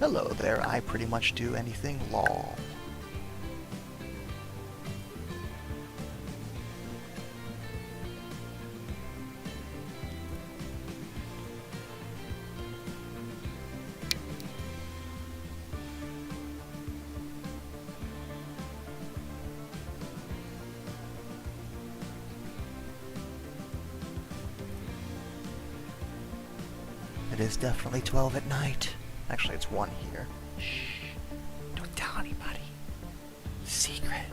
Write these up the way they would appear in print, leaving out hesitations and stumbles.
Hello there, I pretty much do anything lol. It is definitely 12 at night. Actually, it's 1 here. Shh. Don't tell anybody. Secret.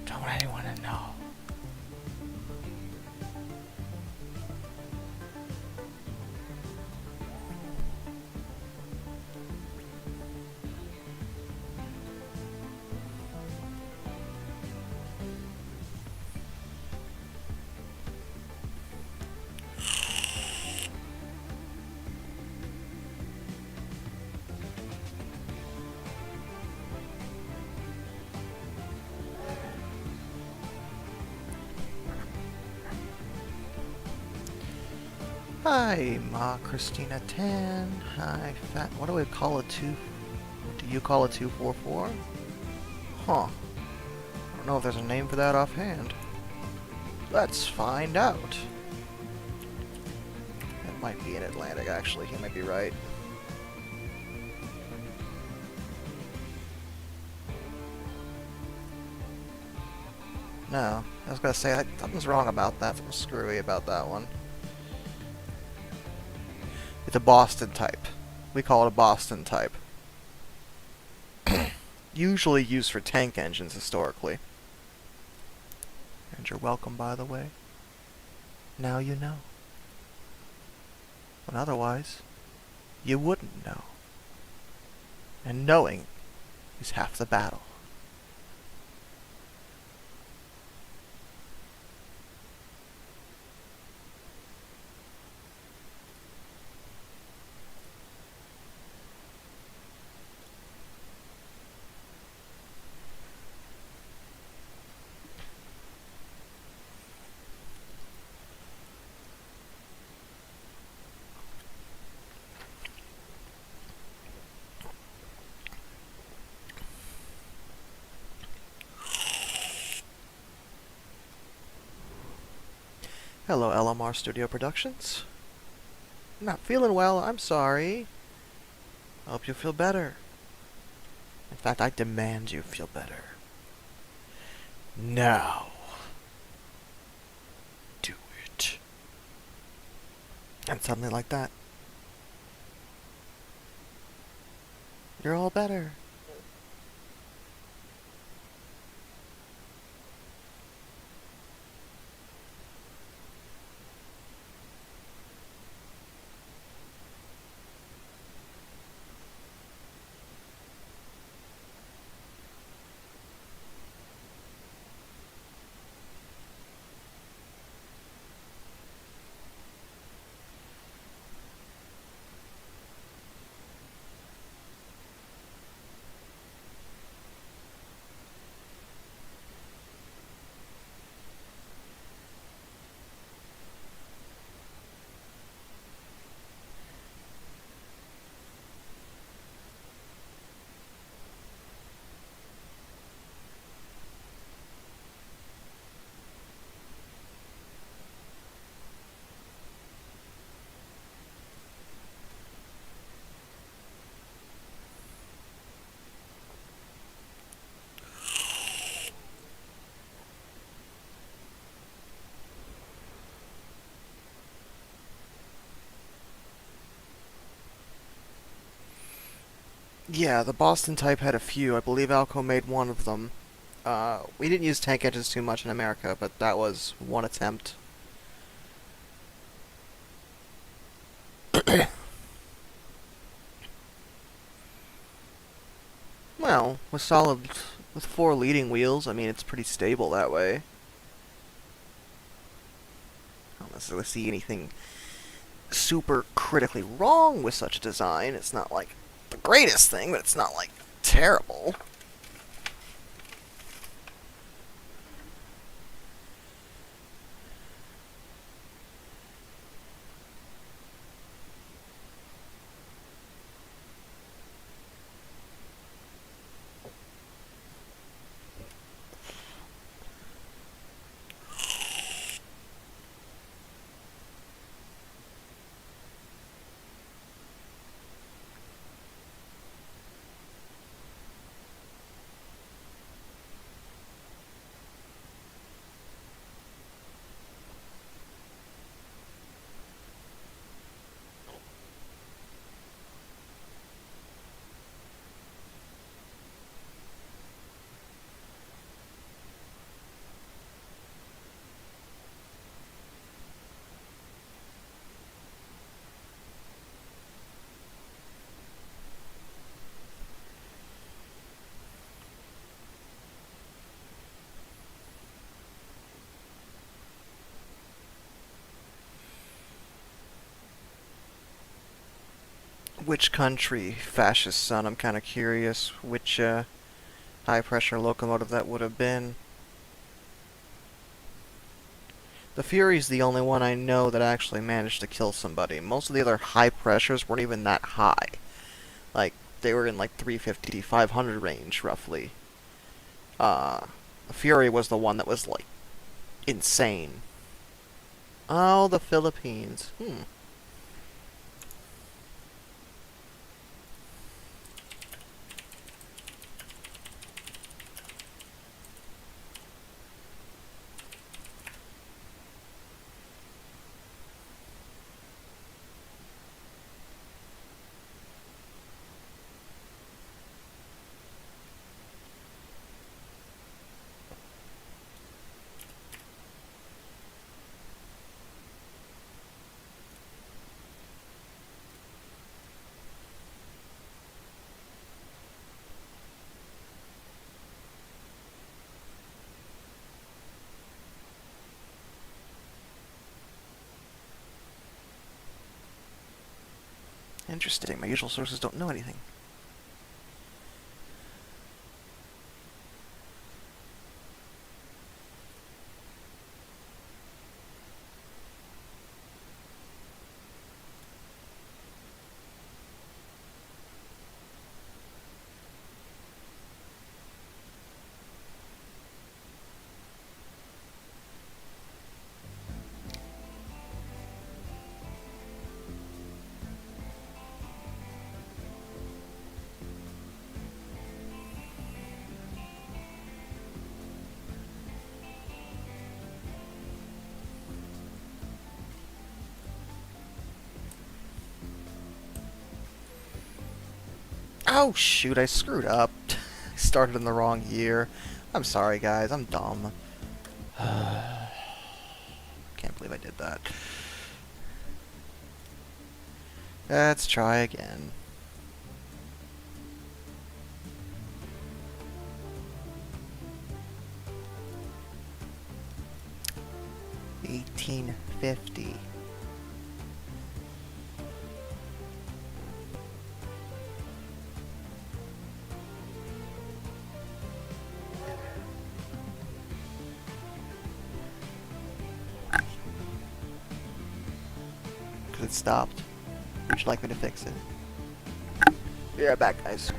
Don't want anyone to know. Hi, Ma Christina Tan. Hi, Fat. What do we call a 2? Do you call a 244? Huh. I don't know if there's a name for that offhand. Let's find out. It might be in Atlantic, actually. He might be right. No, I was gonna say, something's wrong about that. Something's screwy about that one. It's a Boston type. We call it a Boston type. Usually used for tank engines historically. And you're welcome, by the way. Now you know. But otherwise, you wouldn't know. And knowing is half the battle. Hello, LMR Studio Productions. Not feeling well, I'm sorry. I hope you feel better. In fact, I demand you feel better. Now. Do it. And something like that. You're all better. Yeah, the Boston type had a few. I believe Alco made one of them. We didn't use tank engines too much in America, but that was one attempt. Well, with 4 leading wheels, I mean, it's pretty stable that way. I don't necessarily see anything super critically wrong with such a design. It's not like the greatest thing, but it's not like terrible. Which country, fascist son? I'm kind of curious which high-pressure locomotive that would have been. The Fury's the only one I know that actually managed to kill somebody. Most of the other high pressures weren't even that high. Like, they were in like 350 to 500 range, roughly. The Fury was the one that was, like, insane. Oh, the Philippines. Interesting. My usual sources don't know anything. Oh, shoot, I screwed up. I started in the wrong year. I'm sorry, guys. I'm dumb. Can't believe I did that. Let's try again. $18.50. Because it stopped. Would you like me to fix it? Be right back, guys.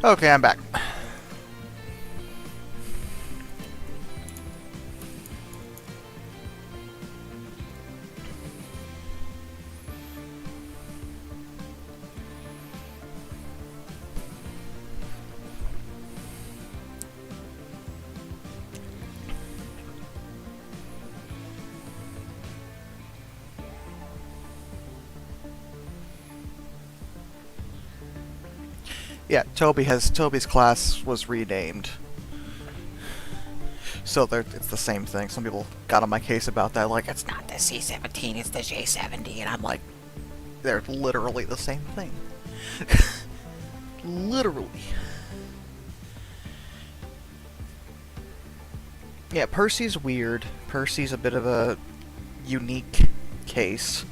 Okay, I'm back. Yeah, Toby's class was renamed. So it's the same thing. Some people got on my case about that, like, it's not the C-17, it's the J-70, and I'm like, they're literally the same thing. Literally. Yeah, Percy's weird. Percy's a bit of a unique case.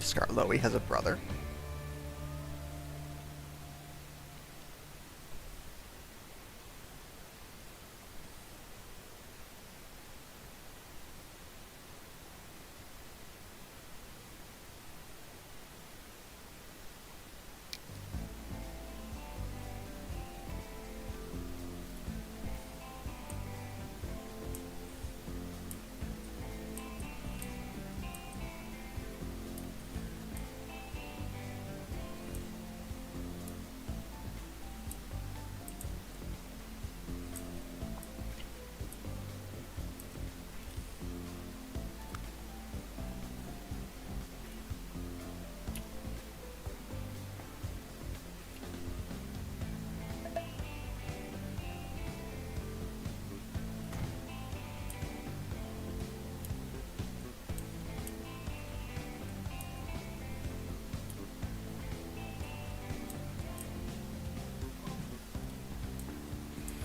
Skarloey has a brother.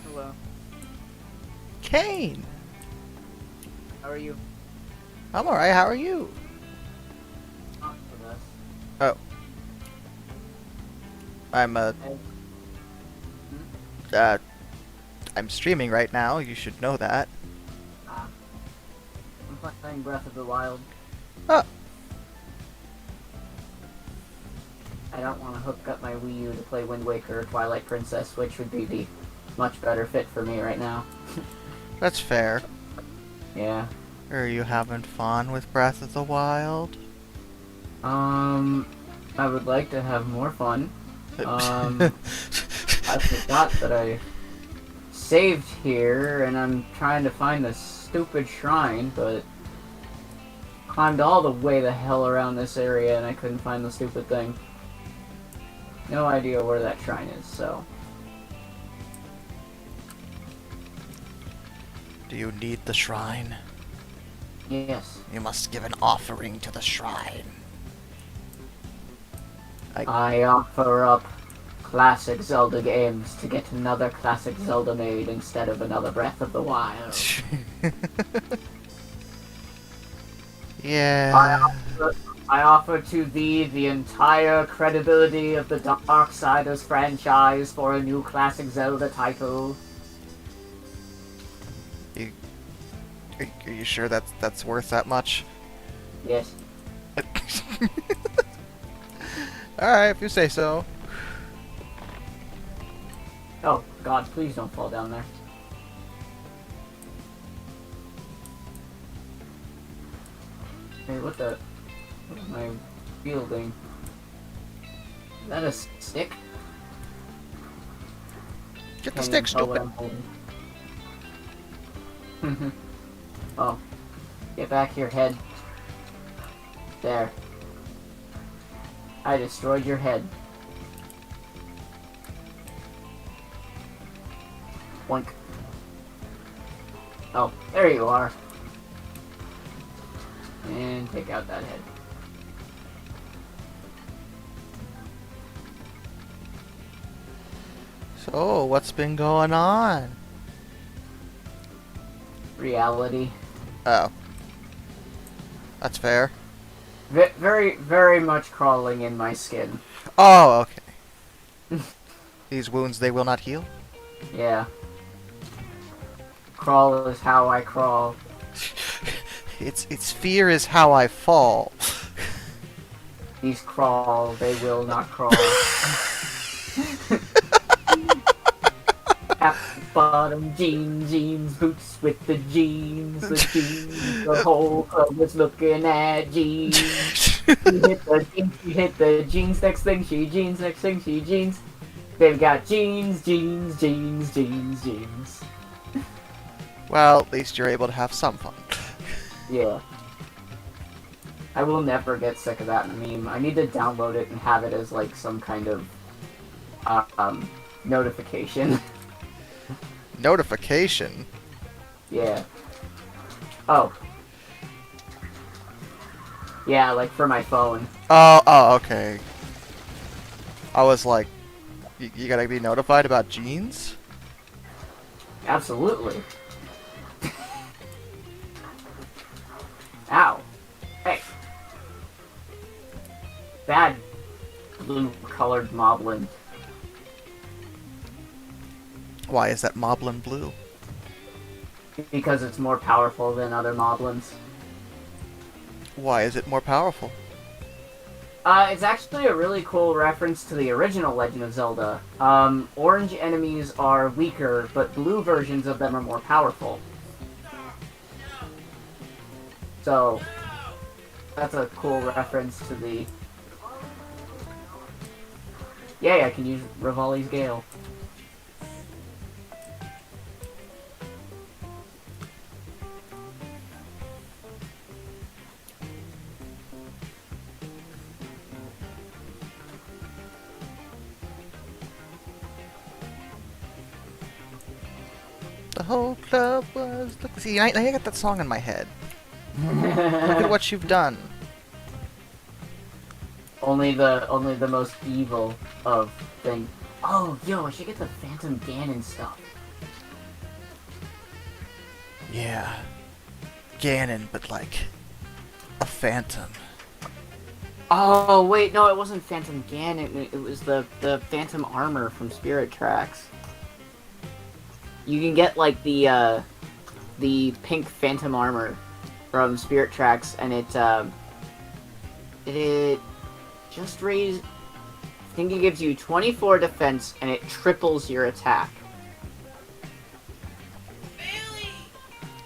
Hello. Kane! How are you? I'm alright, how are you? Not the best. Oh. I'm, Hey. uh, I'm streaming right now, you should know that. Ah. I'm playing Breath of the Wild. Oh. I don't want to hook up my Wii U to play Wind Waker or Twilight Princess, which would be the much better fit for me right now. That's fair. Yeah. Are you having fun with Breath of the Wild? I would like to have more fun. I forgot that I saved here, and I'm trying to find this stupid shrine, but climbed all the way the hell around this area, and I couldn't find the stupid thing. No idea where that shrine is, so... Do you need the shrine? Yes. You must give an offering to the shrine. I offer up classic Zelda games to get another classic Zelda made instead of another Breath of the Wild. Yeah. I offer to thee the entire credibility of the Darksiders franchise for a new classic Zelda title. Are you sure that's worth that much? Yes. Alright, if you say so. Oh, God, please don't fall down there. Hey, what am I wielding? Is that a stick? Get the Can't stick, even tell what stupid. I'm holding. Oh. Get back here, head. There. I destroyed your head. Boink. Oh, there you are. And take out that head. So, what's been going on? Reality. Oh. That's fair. Very, very much crawling in my skin. Oh, okay. These wounds, they will not heal? Yeah. Crawl is how I crawl. It's fear is how I fall. These crawl, they will not crawl. Cap, bottom, jeans, boots with the jeans, the whole club was looking at jeans. She hit the jeans, next thing she jeans, next thing she jeans. They've got jeans. Well, at least you're able to have some fun. Yeah. I will never get sick of that meme. I need to download it and have it as like some kind of notification. Notification? Yeah. Oh. Yeah, like for my phone. Oh, okay. I was like, you gotta be notified about jeans? Absolutely. Ow. Hey. Bad blue-colored moblin. Why is that moblin blue? Because it's more powerful than other moblins. Why is it more powerful? It's actually a really cool reference to the original Legend of Zelda. Orange enemies are weaker, but blue versions of them are more powerful. So, that's a cool reference to the... Yay, I can use Rivali's Gale. The whole club was... See, I got that song in my head. Look at what you've done. Only the most evil of things. Oh, yo, I should get the Phantom Ganon stuff. Yeah. Ganon, but like... a phantom. Oh, wait, no, it wasn't Phantom Ganon. It was the Phantom Armor from Spirit Tracks. You can get, like, the pink Phantom Armor from Spirit Tracks, and it just raised... I think it gives you 24 defense, and it triples your attack. Bailey!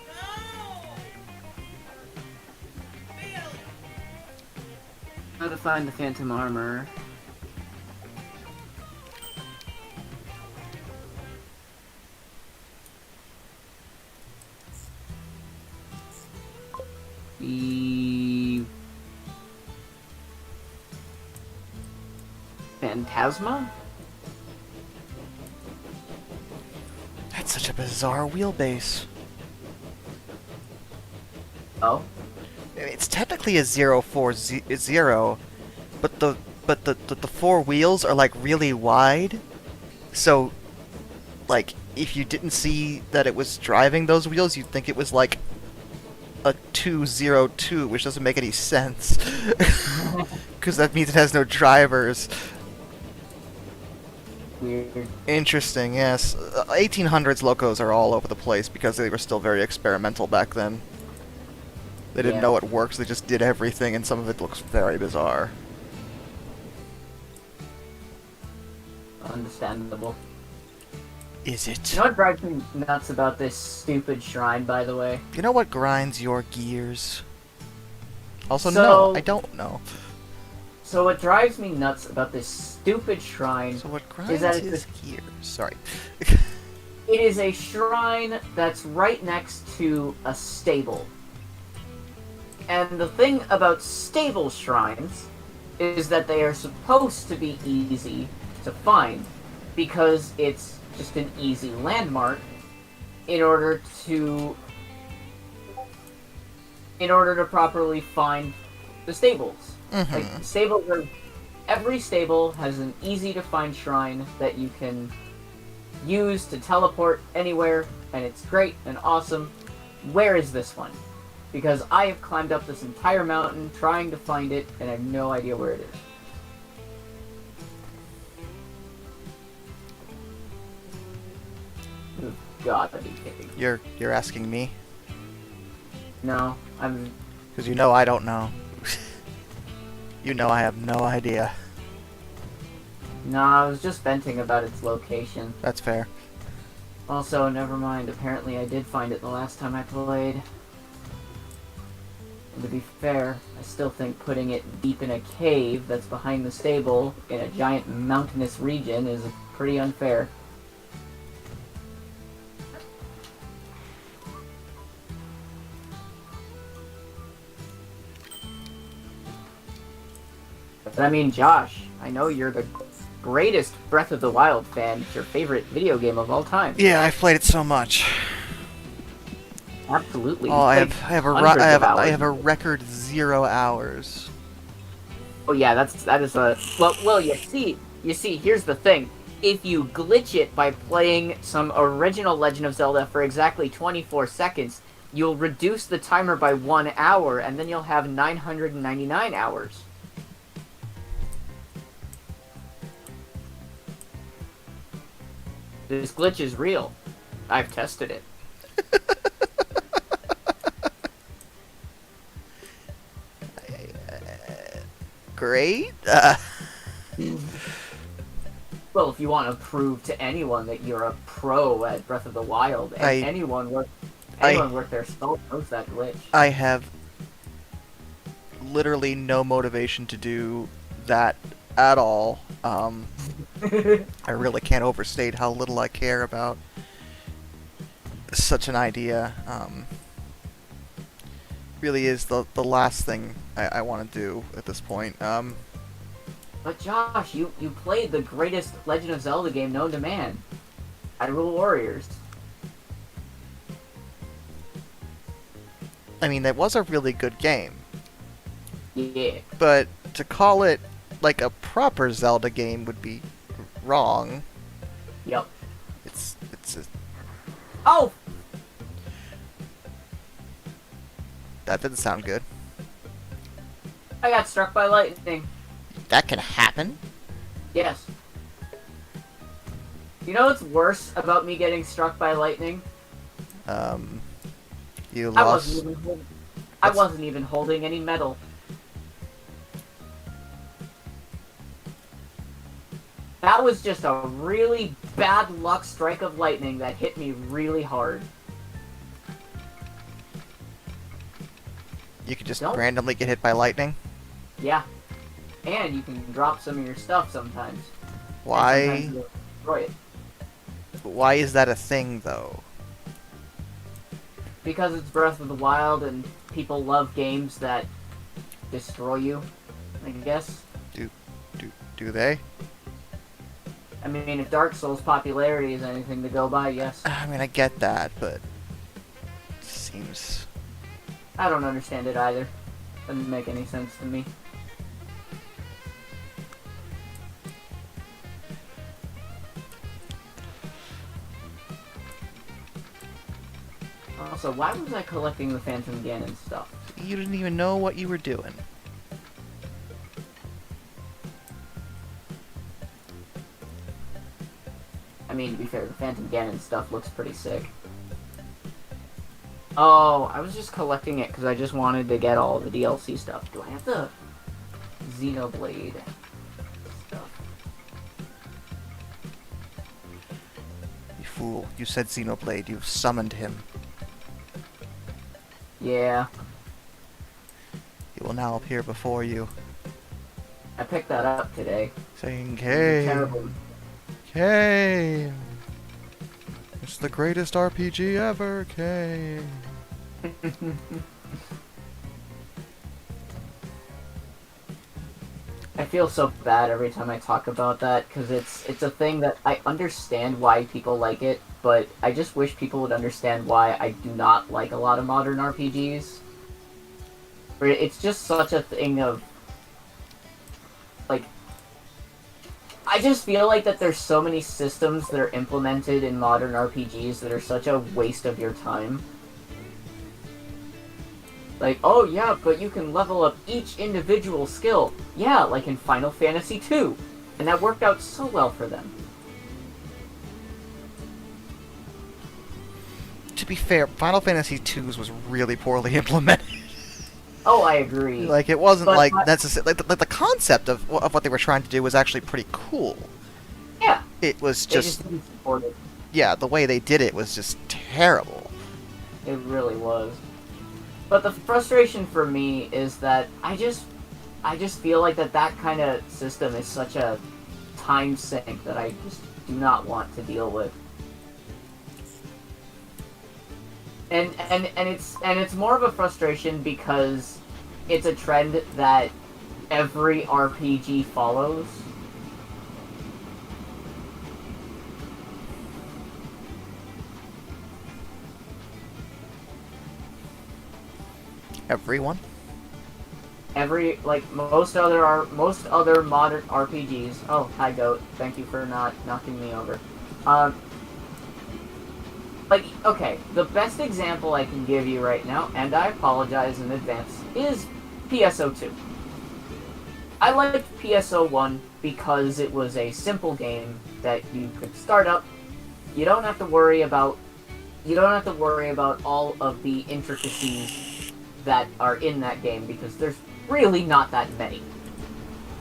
No! Bailey! How to find the Phantom Armor. The Phantasma? That's such a bizarre wheelbase. Oh. It's technically a 040, but the four wheels are like really wide. So, like, if you didn't see that it was driving those wheels, you'd think it was like a 202, which doesn't make any sense. Because that means it has no drivers. Weird. Interesting, yes. 1800s locos are all over the place because they were still very experimental back then. They didn't Yeah. know it works, they just did everything, and some of it looks very bizarre. Understandable. Is it? You know what drives me nuts about this stupid shrine, by the way? You know what grinds your gears? Also, So- no, I don't know. So what drives me nuts about this stupid shrine, So what grinds Is that his gears? Sorry. it is a shrine that's right next to a stable. And the thing about stable shrines is that they are supposed to be easy to find because it's just an easy landmark in order to properly find the stables. Mhm. Like, stables are... Every stable has an easy-to-find shrine that you can use to teleport anywhere, and it's great and awesome. Where is this one? Because I have climbed up this entire mountain trying to find it, and I have no idea where it is. You've gotta be kidding. You're asking me? No, I'm... Because you know I don't know. You know I have no idea. No, I was just venting about its location. That's fair. Also, never mind, apparently I did find it the last time I played. And to be fair, I still think putting it deep in a cave that's behind the stable in a giant mountainous region is pretty unfair. But I mean, Josh, I know you're the greatest Breath of the Wild fan. It's your favorite video game of all time. Yeah, I've played it so much. Absolutely. Oh, I You've have played a hundreds of I hours. have a record 0 hours. Oh yeah, that is a well. You see, here's the thing. If you glitch it by playing some original Legend of Zelda for exactly 24 seconds, you'll reduce the timer by 1 hour, and then you'll have 999 hours. This glitch is real. I've tested it. Great. Well, if you want to prove to anyone that you're a pro at Breath of the Wild, and anyone worth their salt knows that glitch. I have literally no motivation to do that at all. I really can't overstate how little I care about such an idea. Really is the last thing I want to do at this point. But Josh, you played the greatest Legend of Zelda game known to man, Hyrule Warriors. I mean, that was a really good game, Yeah. but to call it like a proper Zelda game would be wrong. Yep. It's a, Oh! that didn't sound good. I got struck by lightning. That can happen. Yes. You know what's worse about me getting struck by lightning? You I lost. wasn't even holding any metal. That was just a really bad luck strike of lightning that hit me really hard. You could just Don't- randomly get hit by lightning. Yeah. And you can drop some of your stuff sometimes. And Why? sometimes you'll destroy it. Why is that a thing, though? Because it's Breath of the Wild and people love games that destroy you, I guess. Do they? I mean, if Dark Souls popularity is anything to go by, yes. I mean, I get that, but it seems. I don't understand it either. Doesn't make any sense to me. Also, why was I collecting the Phantom Ganon stuff? You didn't even know what you were doing. I mean, to be fair, the Phantom Ganon stuff looks pretty sick. Oh, I was just collecting it because I just wanted to get all the DLC stuff. Do I have the Xenoblade stuff? You fool. You said Xenoblade. You've summoned him. Yeah, He will now appear before you, I picked that up today. saying, It's Kay, terrible. Kay. It's the greatest RPG ever, Kay. I feel so bad every time I talk about that because it's a thing that I understand why people like it, but I just wish people would understand why I do not like a lot of modern RPGs. Where it's just such a thing of like I just feel like that there's so many systems that are implemented in modern RPGs that are such a waste of your time. Like, oh yeah, but you can level up each individual skill. Yeah, like in Final Fantasy II. And that worked out so well for them. to be fair, Final Fantasy II's was really poorly implemented. Oh, I agree. Like, it wasn't But like I- necessarily like the concept of what they were trying to do was actually pretty cool. Yeah, It was they just didn't support it. yeah, the way they did it was just terrible. It really was. But the frustration for me is that I just feel like that kind of system is such a time sink that I just do not want to deal with. And it's more of a frustration because it's a trend that every RPG follows. Everyone. Most other modern RPGs. Oh, hi goat. Thank you for not knocking me over. Okay, the best example I can give you right now, and I apologize in advance, is PSO2. I liked PSO1 because it was a simple game that you could start up. You don't have to worry about all of the intricacies that are in that game because there's really not that many.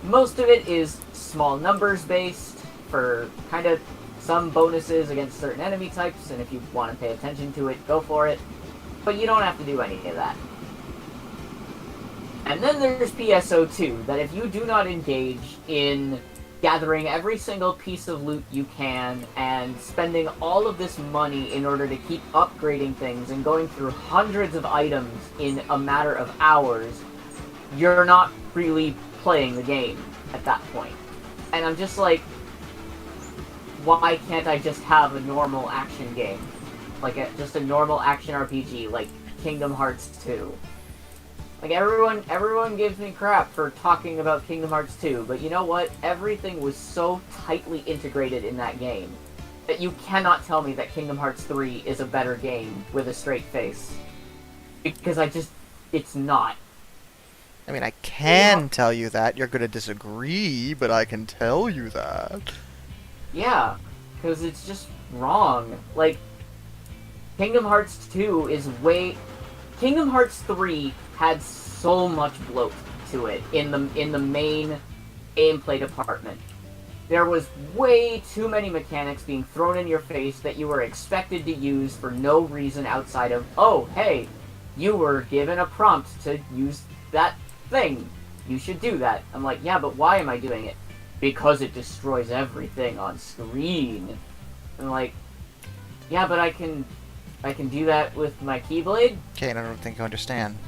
Most of it is small numbers based for kind of some bonuses against certain enemy types, and if you want to pay attention to it, go for it. But you don't have to do any of that. And then there's PSO2, that if you do not engage in gathering every single piece of loot you can and spending all of this money in order to keep upgrading things and going through hundreds of items in a matter of hours, you're not really playing the game at that point. And I'm just like, why can't I just have a normal action game? Just a normal action RPG, like Kingdom Hearts 2. Like, everyone gives me crap for talking about Kingdom Hearts 2, but you know what? Everything was so tightly integrated in that game that you cannot tell me that Kingdom Hearts 3 is a better game with a straight face. Because it's not. I mean, I can tell you that. You're gonna disagree, but I can tell you that. Yeah, because it's just wrong. Like, Kingdom Hearts 2 is way... Kingdom Hearts 3 had so much bloat to it in the main gameplay department. There was way too many mechanics being thrown in your face that you were expected to use for no reason outside of, oh, hey, you were given a prompt to use that thing. You should do that. I'm like, yeah, but why am I doing it? Because it destroys everything on screen. I'm like, yeah, but I can do that with my Keyblade? Kane, I don't think you understand.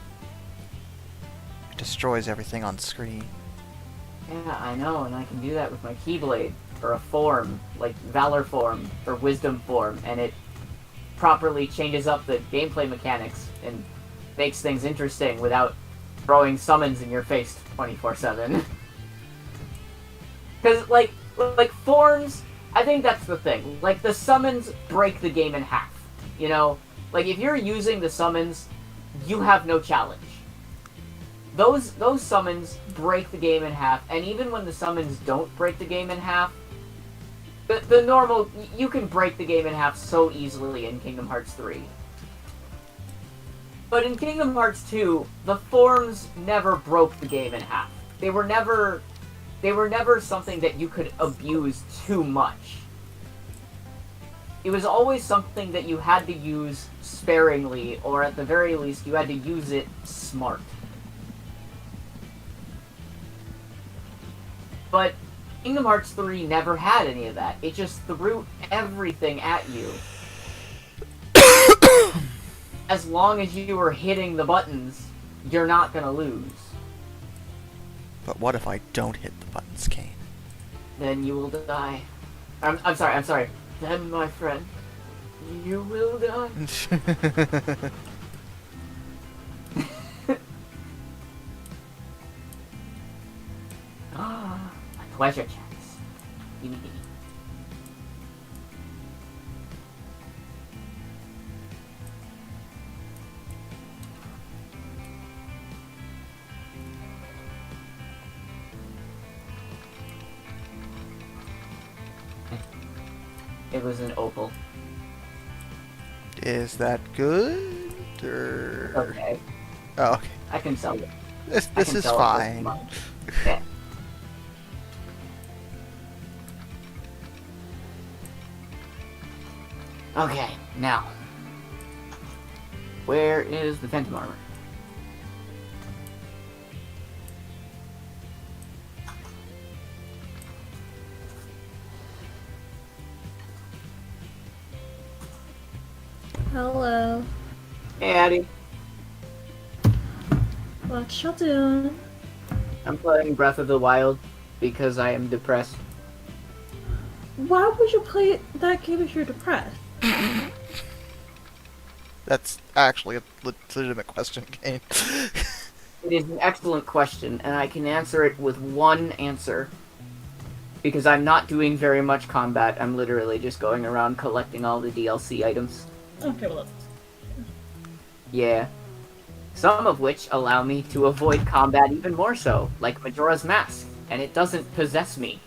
It destroys everything on screen. Yeah, I know, and I can do that with my Keyblade. Or a form, like Valor form, or Wisdom form, and it properly changes up the gameplay mechanics and makes things interesting without throwing summons in your face 24/7. Because, like forms, I think that's the thing. Like, the summons break the game in half. You know? Like, if you're using the summons, you have no challenge. Those summons break the game in half, and even when the summons don't break the game in half, the normal... You can break the game in half so easily in Kingdom Hearts 3. But in Kingdom Hearts 2, the forms never broke the game in half. They were never something that you could abuse too much. It was always something that you had to use sparingly, or at the very least, you had to use it smart. But Kingdom Hearts 3 never had any of that. It just threw everything at you. As long as you were hitting the buttons, you're not gonna lose. But what if I don't hit the buttons, Kane? Then you will die. I'm sorry. Then, my friend, you will die. Ah, a pleasure chance. Indeed. It was an opal. Is that good? Or... Okay, Oh, okay. I can sell it. This I can is sell it this fine. month. Yeah. Okay, now. Where is the Phantom Armor? Hello. Hey, Addie. What y'all doing? I'm playing Breath of the Wild because I am depressed. Why would you play that game if you're depressed? That's actually a legitimate question, Kane. It is an excellent question, and I can answer it with one answer. Because I'm not doing very much combat, I'm literally just going around collecting all the DLC items. Okay, well that's... Yeah. Some of which allow me to avoid combat even more so, like Majora's Mask, and it doesn't possess me.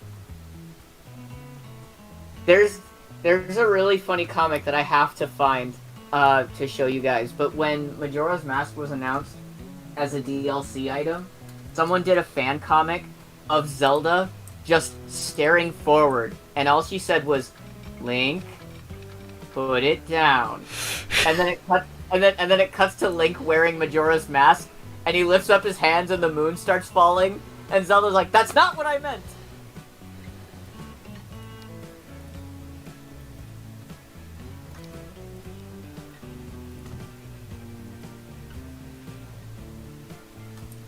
There's a really funny comic that I have to find to show you guys, but when Majora's Mask was announced as a DLC item, someone did a fan comic of Zelda just staring forward, and all she said was, "Link, put it down." And then it cuts to Link wearing Majora's Mask, and he lifts up his hands and the moon starts falling, and Zelda's like, "That's not what I meant!"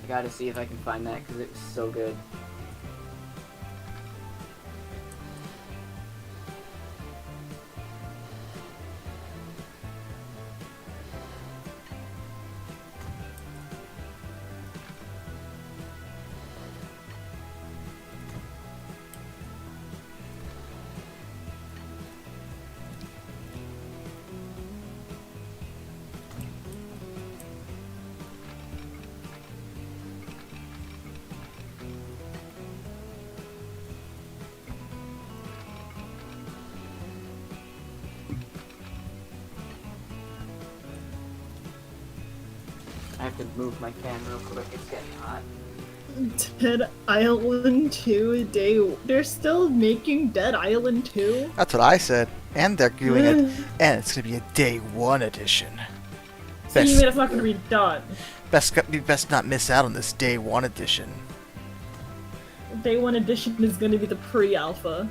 I gotta see if I can find that, because it was so good. I have to move my fan real quick, it's getting hot. Dead Island 2 day... They're still making Dead Island 2? That's what I said. And they're doing it. And it's going to be a day one edition. So you mean it's not gonna be done? Best not miss out on this day one edition. Day 1 edition is gonna be the pre-alpha.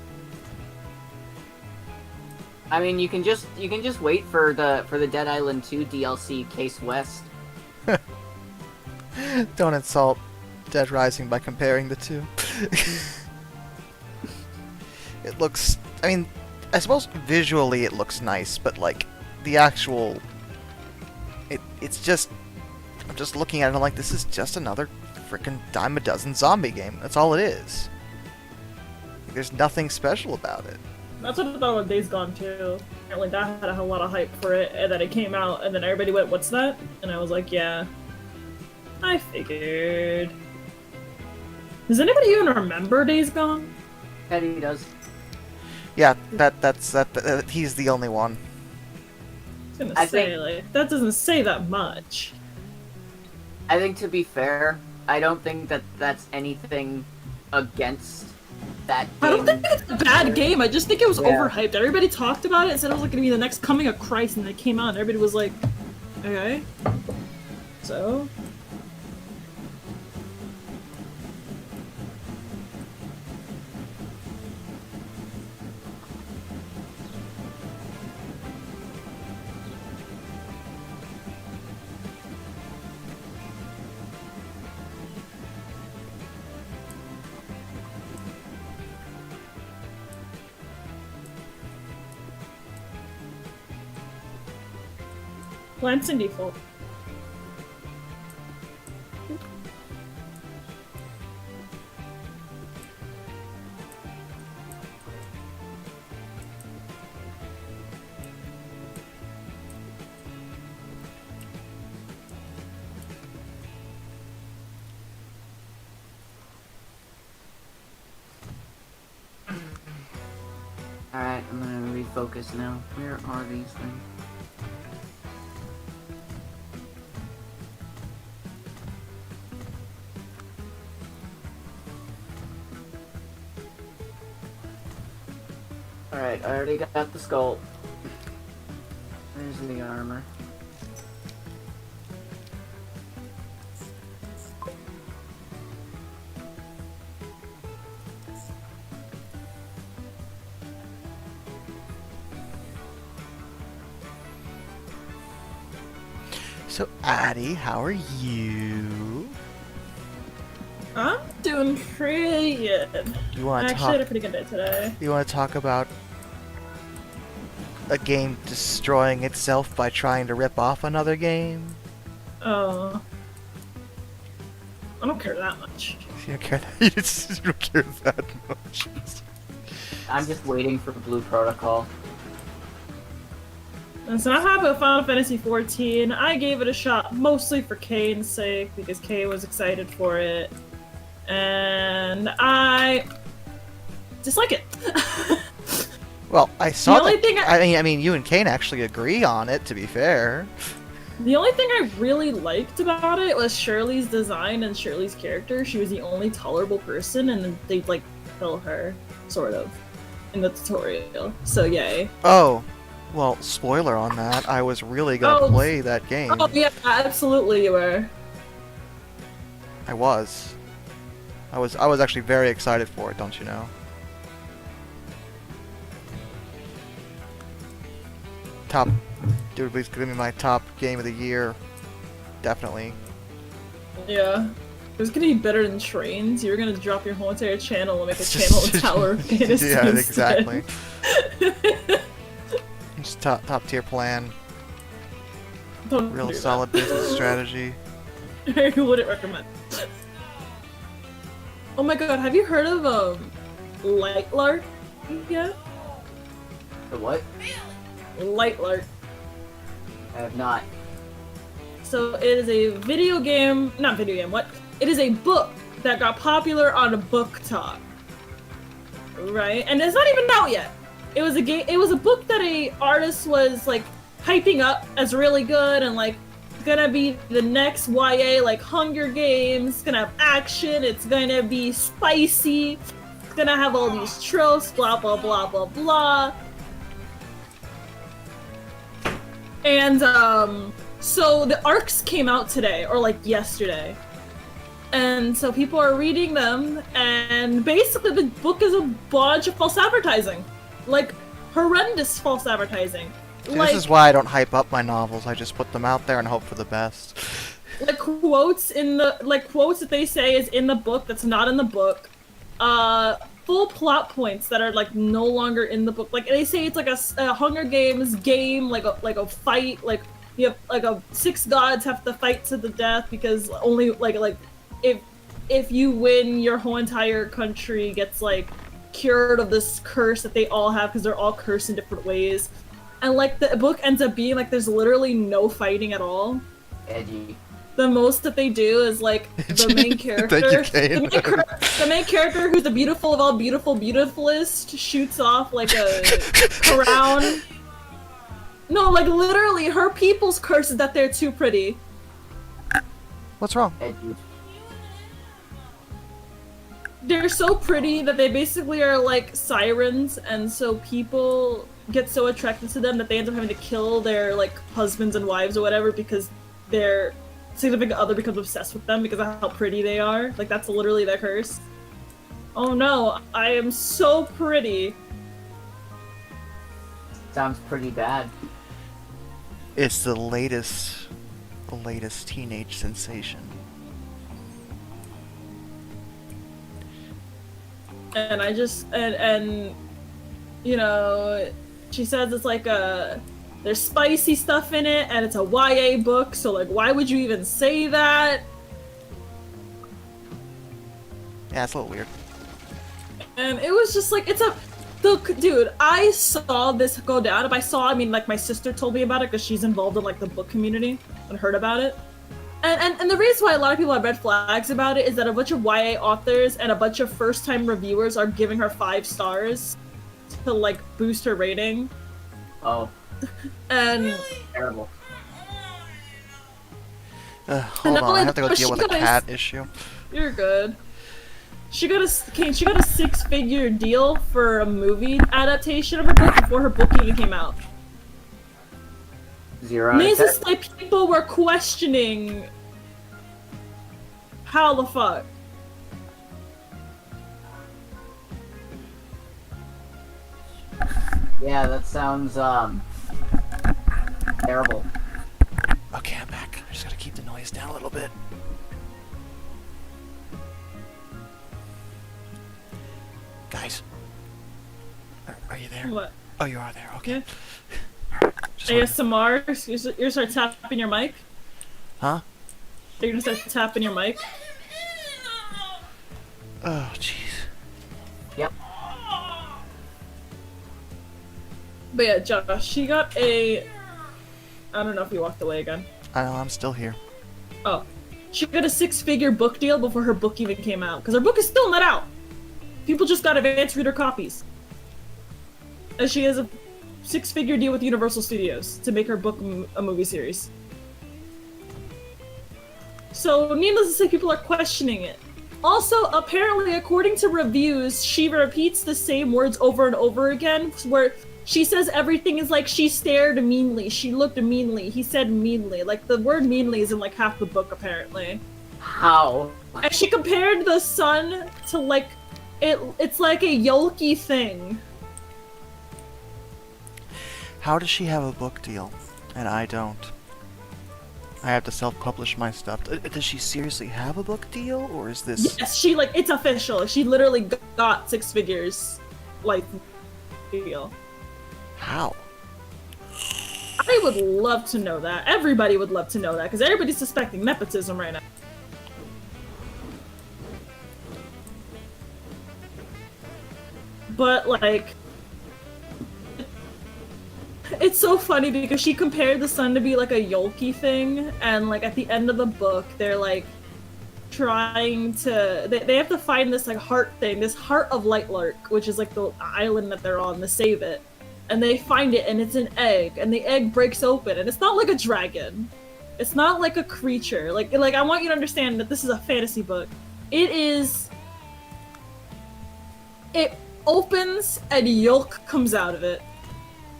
I mean, you can just wait for the Dead Island 2 DLC Case West. Don't insult Dead Rising by comparing the two. It looks... I mean, I suppose visually it looks nice, but like, the actual... It's just... I'm just looking at it and I'm like, this is just another frickin' dime a dozen zombie game. That's all it is. There's nothing special about it. That's what I thought of Days Gone too. Apparently that had a lot of hype for it, and then it came out, and then everybody went, "What's that?" And I was like, "Yeah, I figured." Does anybody even remember Days Gone? Eddie does. Yeah, that's he's the only one. I was gonna say, like, that doesn't say that much. I think, to be fair, I don't think that that's anything against that game. I don't think it's a bad game, I just think it was Yeah. overhyped. Everybody talked about it and said it was like, gonna be the next Coming of Christ, and it came out and everybody was like, okay. So? Lansing default. Alright, I'm gonna refocus now. Where are these things? Alright, I already got the skull. There's the armor. So, Addie, how are you? I'm doing pretty good. You I want to actually had a talk? pretty good day today. You want to talk about a game destroying itself by trying to rip off another game? Oh. I don't care that much. You don't care that. You just don't care that much. I'm just waiting for Blue Protocol. And so I have a Final Fantasy XIV. I gave it a shot mostly for Kane's sake because Kay was excited for it. And I dislike it. Well, I saw only that. thing I mean, you and Kane actually agree on it. To be fair. The only thing I really liked about it was Shirley's design and Shirley's character. She was the only tolerable person, and then they'd like kill her, sort of, in the tutorial. So yay. Oh, well, spoiler on that. I was really gonna Oh. play that game. Oh yeah, absolutely you were. I was. I was actually very excited for it. Don't you know? Top, dude, please give me my top game of the year. Definitely. Yeah. It was gonna be better than trains. You were gonna drop your whole entire channel and make a channel in Tower of Fantasy. Yeah, instead. exactly. Just top tier plan. Don't Real do solid that. business strategy. I wouldn't recommend. Oh my god, have you heard of Lightlark yet? The what? Lightlark. I have not. So it is a video game, not video game, what? It is a book that got popular on a book talk. Right? And it's not even out yet. It was a game, it was a book that a artist was like hyping up as really good and like gonna be the next YA like Hunger Games, it's gonna have action, it's gonna be spicy, it's gonna have all these tropes, blah blah blah blah blah. And so the arcs came out today, or like yesterday. And so people are reading them, and basically the book is a bunch of false advertising. Like, horrendous false advertising. See, Like, this is why I don't hype up my novels. I just put them out there and hope for the best. like quotes in the, like quotes that they say is in the book that's not in the book. Full plot points that are like no longer in the book. Like they say it's like a Hunger Games game, like a fight, like you have like 6 gods have to fight to the death because only like if you win, your whole entire country gets like cured of this curse that they all have because they're all cursed in different ways. And like the book ends up being like there's literally no fighting at all. Edgy. The most that they do is like the main character. Thank you, Kane. The main character, who's the beautiful of all beautiful beautifulest, shoots off like a crown. No, like literally, her people's curse is that they're too pretty. What's wrong? Edgy. They're so pretty that they basically are like sirens, and so people get so attracted to them that they end up having to kill their like husbands and wives or whatever because their significant other becomes obsessed with them because of how pretty they are. Like that's literally their curse. Oh no, I am so pretty. Sounds pretty bad. It's the latest teenage sensation. And I just and you know, she says it's like there's spicy stuff in it and it's a YA book, so like why would you even say that? Yeah, it's a little weird. And it was just like dude, I saw this go down. I mean like my sister told me about it because she's involved in like the book community and heard about it. And the reason why a lot of people have red flags about it is that a bunch of YA authors and a bunch of first-time reviewers are giving her 5 stars to like boost her rating. Oh, And terrible. Hold on, I have to go deal with a cat issue. you're good. She got a six-figure deal for a movie adaptation of her book before her book even came out. 0 out And of it's 10. just like people were questioning how the fuck. Yeah, that sounds terrible. Okay, I'm back. I just gotta keep the noise down a little bit. Guys, are you there? What? Oh, you are there. Okay. Yeah. Alright, just wanted to- ASMR? You're gonna start tapping your mic? Huh? You're gonna start tapping your mic? Oh, jeez. Yep. But yeah, Josh, she got a... I don't know if he walked away again. I know, I'm still here. Oh. She got a six-figure book deal before her book even came out. Because her book is still not out! People just got advanced reader copies. And she has a six-figure deal with Universal Studios to make her book a movie series. So, needless to say, people are questioning it. Also, apparently, according to reviews, she repeats the same words over and over again, where she says everything is like she stared meanly, she looked meanly, he said meanly. Like, the word meanly is in like half the book, apparently. How? And she compared the sun to like, it's like a yolky thing. How does she have a book deal and I don't? I have to self-publish my stuff. Does she seriously have a book deal, or is this... Yes, she like, it's official. She literally got six figures, like, deal. How? I would love to know that. Everybody would love to know that, because everybody's suspecting nepotism right now. But, like... It's so funny because she compared the sun to be like a yolky thing, and like at the end of the book, they're like trying to they have to find this like heart thing, this heart of Lightlark, which is like the island that they're on, to save it. And they find it, and it's an egg, and the egg breaks open, and it's not like a dragon. It's not like a creature. Like I want you to understand that this is a fantasy book. It opens and yolk comes out of it.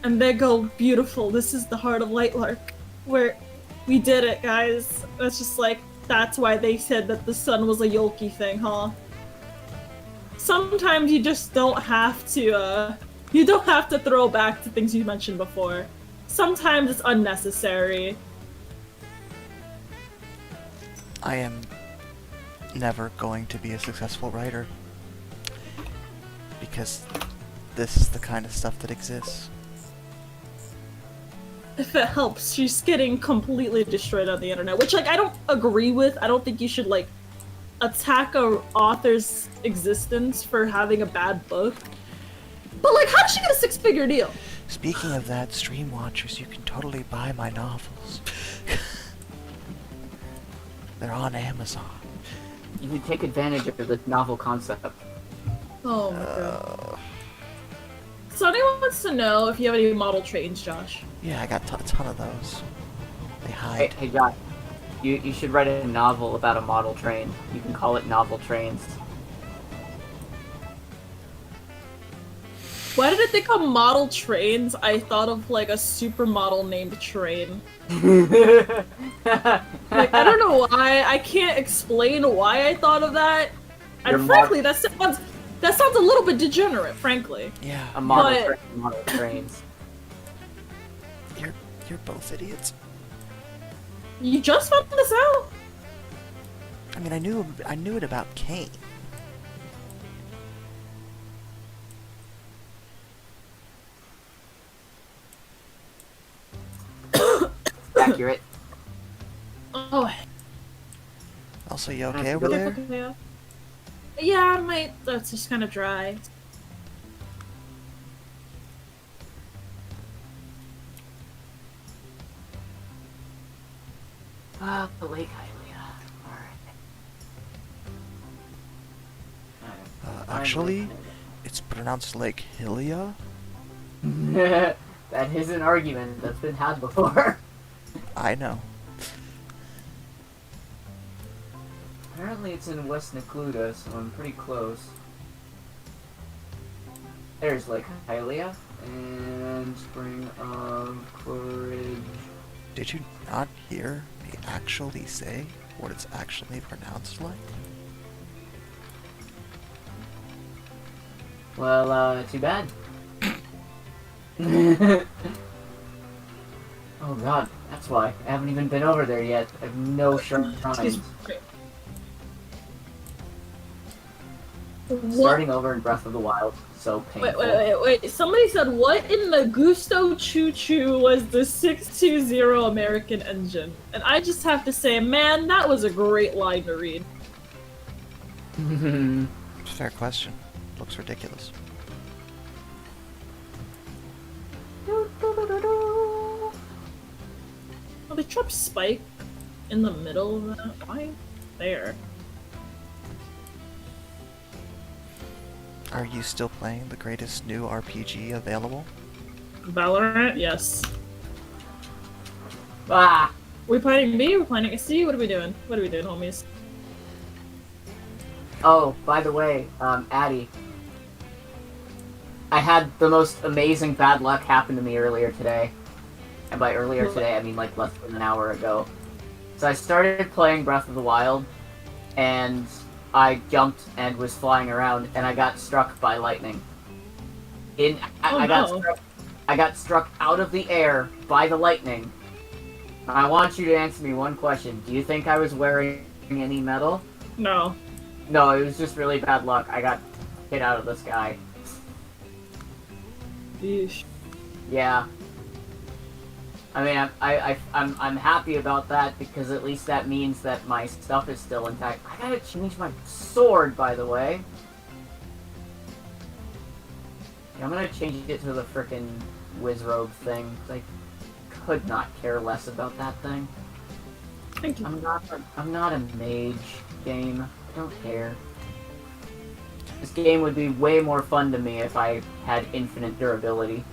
And they go, beautiful, this is the heart of Lightlark. Where we did it, guys. It's just like, that's why they said that the sun was a yolky thing, huh? Sometimes you just don't have to, you don't have to throw back to things you mentioned before. Sometimes it's unnecessary. I am never going to be a successful writer. Because this is the kind of stuff that exists. If it helps, she's getting completely destroyed on the internet, which, like, I don't agree with. I don't think you should, like, attack a author's existence for having a bad book. But, like, how did she get a six-figure deal? Speaking of that, stream watchers, you can totally buy my novels. They're on Amazon. You can take advantage of the novel concept. Oh my god. So anyone wants to know if you have any model trains, Josh? Yeah, I got a ton of those. They Hey, hide. hey Josh, you should write a novel about a model train. You can call it Novel Trains. Why did I think of model trains? I thought of like a supermodel named Train. Like, I don't know why. I can't explain why I thought of that. Your And frankly, that sounds a little bit degenerate, frankly. Yeah, A model But- train, model trains. you're both idiots. You just found this out? I mean, I knew it about Kane. Accurate. Oh, Also, you okay over there? yeah, that's just kind of dry. Ah, the Lake Hylia. Alright. Actually, it's pronounced Lake Hylia. That is an argument that's been had before. I know. Apparently it's in West Necluda, so I'm pretty close. There's Lake Hylia and Spring of Courage. Did you not hear me actually say what it's actually pronounced like? Well, too bad. Oh god, that's why. I haven't even been over there yet. I have no shrines. Starting over in Breath of the Wild, so painful. Wait. Somebody said, what in the Gusto Choo Choo was the 620 American engine? And I just have to say, man, that was a great line to read. Fair question. Looks ridiculous. Oh, they dropped Spike in the middle of that? Why there? Are you still playing the greatest new RPG available? Valorant? Yes. Ah! We planning B? We're planning C? What are we doing? What are we doing, homies? Oh, by the way, Addy. I had the most amazing bad luck happen to me earlier today. And by earlier today, I mean like less than an hour ago. So I started playing Breath of the Wild, and I jumped and was flying around, and I got struck by lightning. I got struck out of the air by the lightning. I want you to answer me one question. Do you think I was wearing any metal? No. No, it was just really bad luck. I got hit out of the sky. Yeesh. Yeah. I mean, I'm happy about that, because at least that means that my stuff is still intact. I gotta change my sword, by the way. Yeah, I'm gonna change it to the frickin' Wizrobe thing. I could not care less about that thing. Thank you. I'm not a mage game. I don't care. This game would be way more fun to me if I had infinite durability.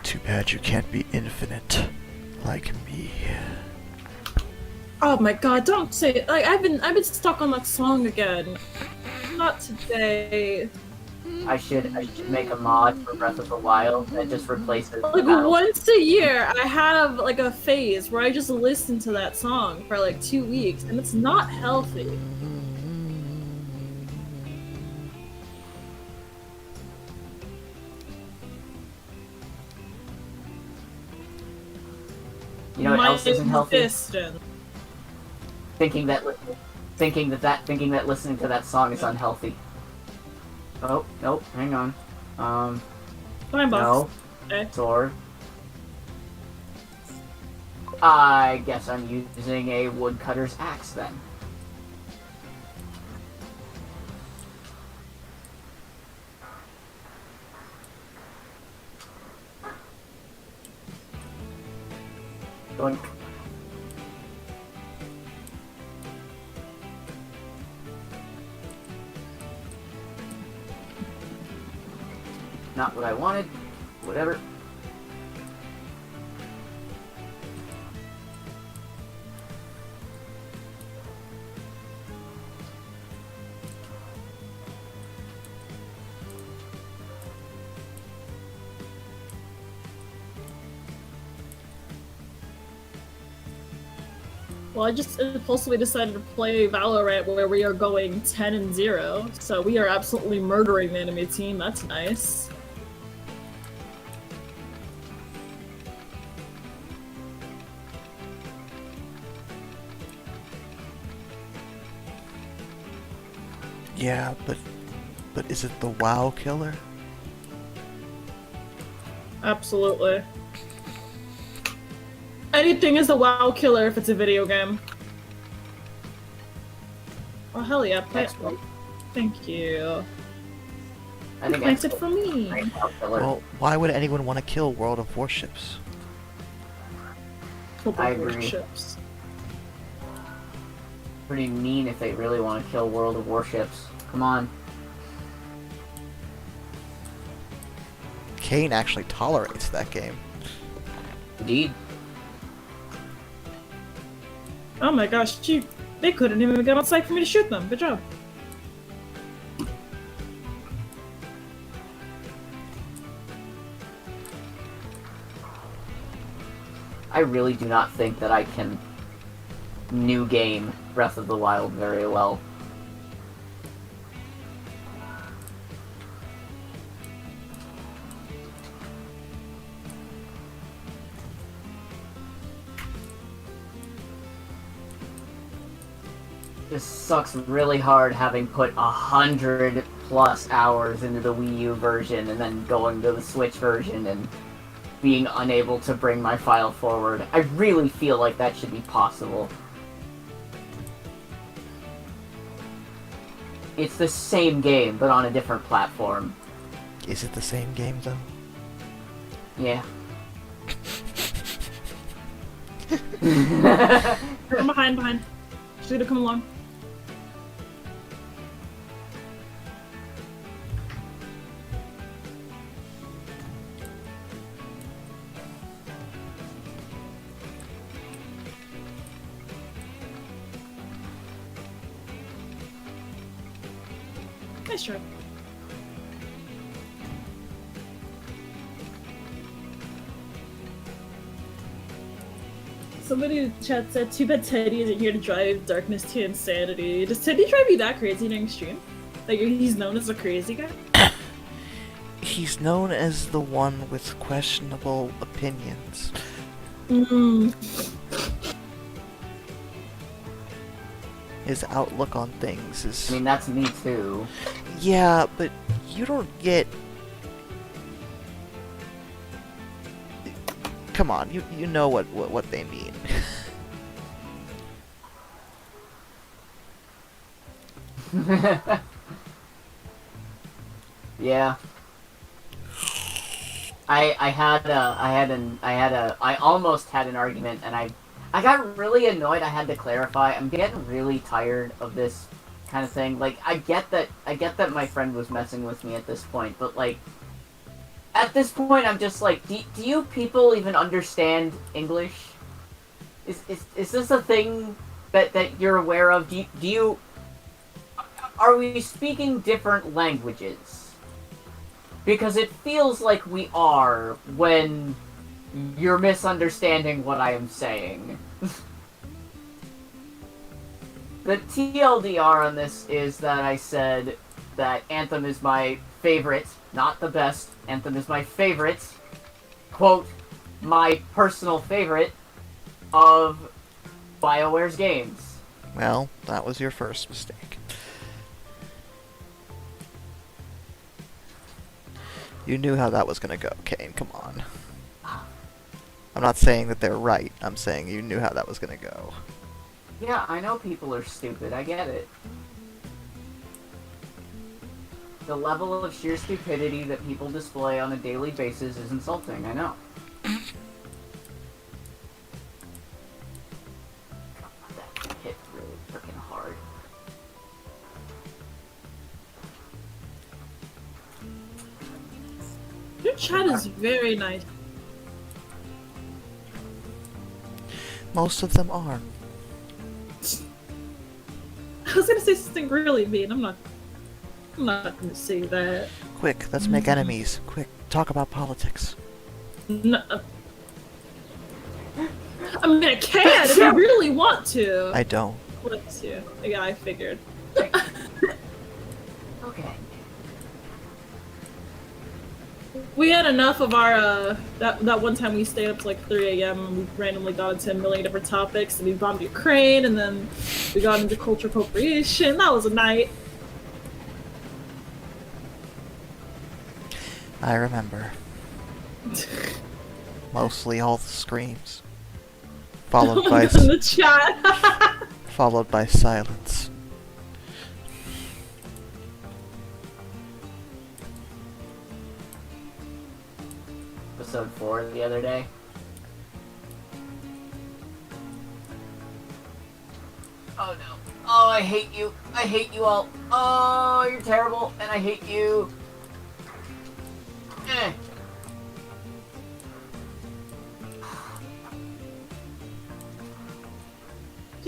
Too bad you can't be infinite like me. Oh my god, don't say it. Like, I've been stuck on that song again. Not today. I should make a mod for Breath of the Wild that just replaces the Like, battle. once a year, I have, like, a phase where I just listen to that song for, like, 2 weeks, and it's not healthy. You know what else isn't healthy? Distant. Thinking that listening to that song is unhealthy. Oh, nope, hang on. Fine, boss. No. Okay. Sword. I guess I'm using a woodcutter's axe then. Doink. Not what I wanted. Whatever. Well, I just impulsively decided to play Valorant where we are going 10-0, so we are absolutely murdering the enemy team. That's nice. Yeah, but is it the WoW killer? Absolutely. Anything is a WoW killer if it's a video game. Oh, hell yeah, play Thank you. I think Plants that's it for me. right now, killer. Well, why would anyone want to kill World of Warships? I agree. Ships. Pretty mean if they really want to kill World of Warships. Come on. Kane actually tolerates that game. Indeed. Oh my gosh, they couldn't even get on site for me to shoot them. Good job. I really do not think that I can new game Breath of the Wild very well. This sucks really hard having put 100+ hours into the Wii U version and then going to the Switch version and being unable to bring my file forward. I really feel like that should be possible. It's the same game, but on a different platform. Is it the same game, though? Yeah. I'm behind. Just need to come along. Nice try. Somebody in the chat said, too bad Teddy isn't here to drive darkness to insanity. Does Teddy drive you that crazy in extreme? Like, he's known as a crazy guy? He's known as the one with questionable opinions. His outlook on things is... I mean, that's me too. Yeah, but you don't get... Come on, you know what they mean. Yeah. I almost had an argument, and I got really annoyed. I had to clarify. I'm getting really tired of this kind of thing. Like, I get that my friend was messing with me at this point, but like, at this point, I'm just like, do you people even understand English? Is this a thing that you're aware of? Are we speaking different languages? Because it feels like we are when you're misunderstanding what I am saying. The TLDR on this is that I said that Anthem is my favorite, not the best. Anthem is my favorite, quote, my personal favorite of BioWare's games. Well, that was your first mistake. You knew how that was gonna go, Kane, come on. I'm not saying that they're right, I'm saying you knew how that was gonna go. Yeah, I know people are stupid, I get it. The level of sheer stupidity that people display on a daily basis is insulting, I know. That hit really freaking hard. Your chat is very nice. Most of them are. I was gonna say something really mean. I'm not gonna say that. Quick, let's make enemies. Quick, talk about politics. No. I mean, I can if you really want to. I don't. Bless you. Yeah, I figured. Okay. We had enough of our, that one time we stayed up to like 3 a.m. and we randomly got into a million different topics, and we bombed Ukraine, and then we got into culture appropriation. That was a night. I remember. Mostly all the screams. Followed by in the chat. followed by silence. Episode 4 the other day. Oh no. Oh, I hate you. I hate you all. Oh, you're terrible, and I hate you. Eh.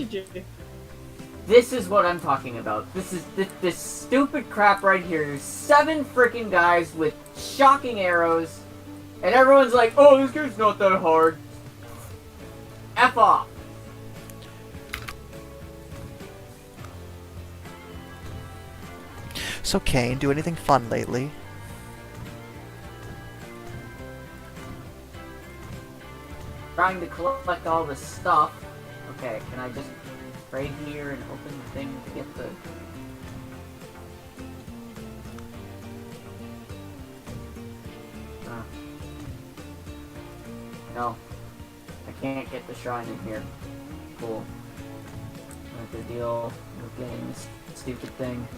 GG. This is what I'm talking about. This is this stupid crap right here. There's 7 freaking guys with shocking arrows, and everyone's like, "Oh, this game's not that hard." F off. So Kane, do anything fun lately? Trying to collect all this stuff. Okay, can I just trade here and open the thing to get the... No. I can't get the shrine in here. Cool. I have to deal with getting this stupid thing.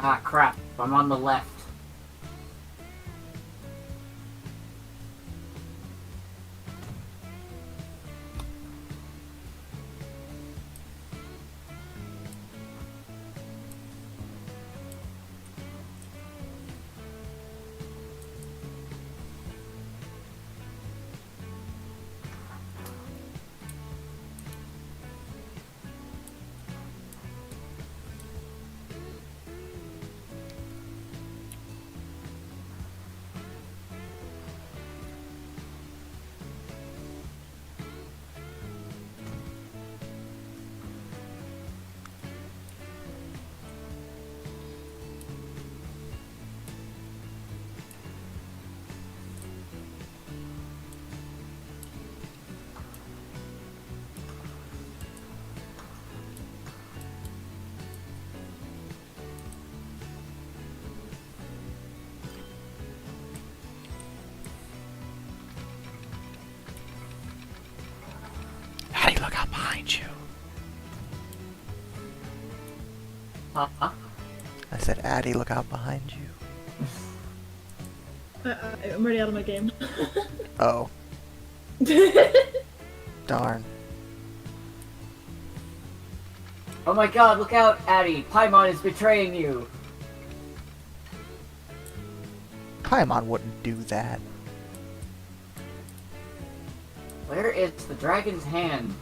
Ah, crap. I'm on the left. Hey, look out behind you. Huh? I said, Addy, look out behind you. I'm already out of my game. Oh, darn. Oh my god, look out, Addy! Paimon is betraying you! Paimon wouldn't do that. Where is the dragon's hand?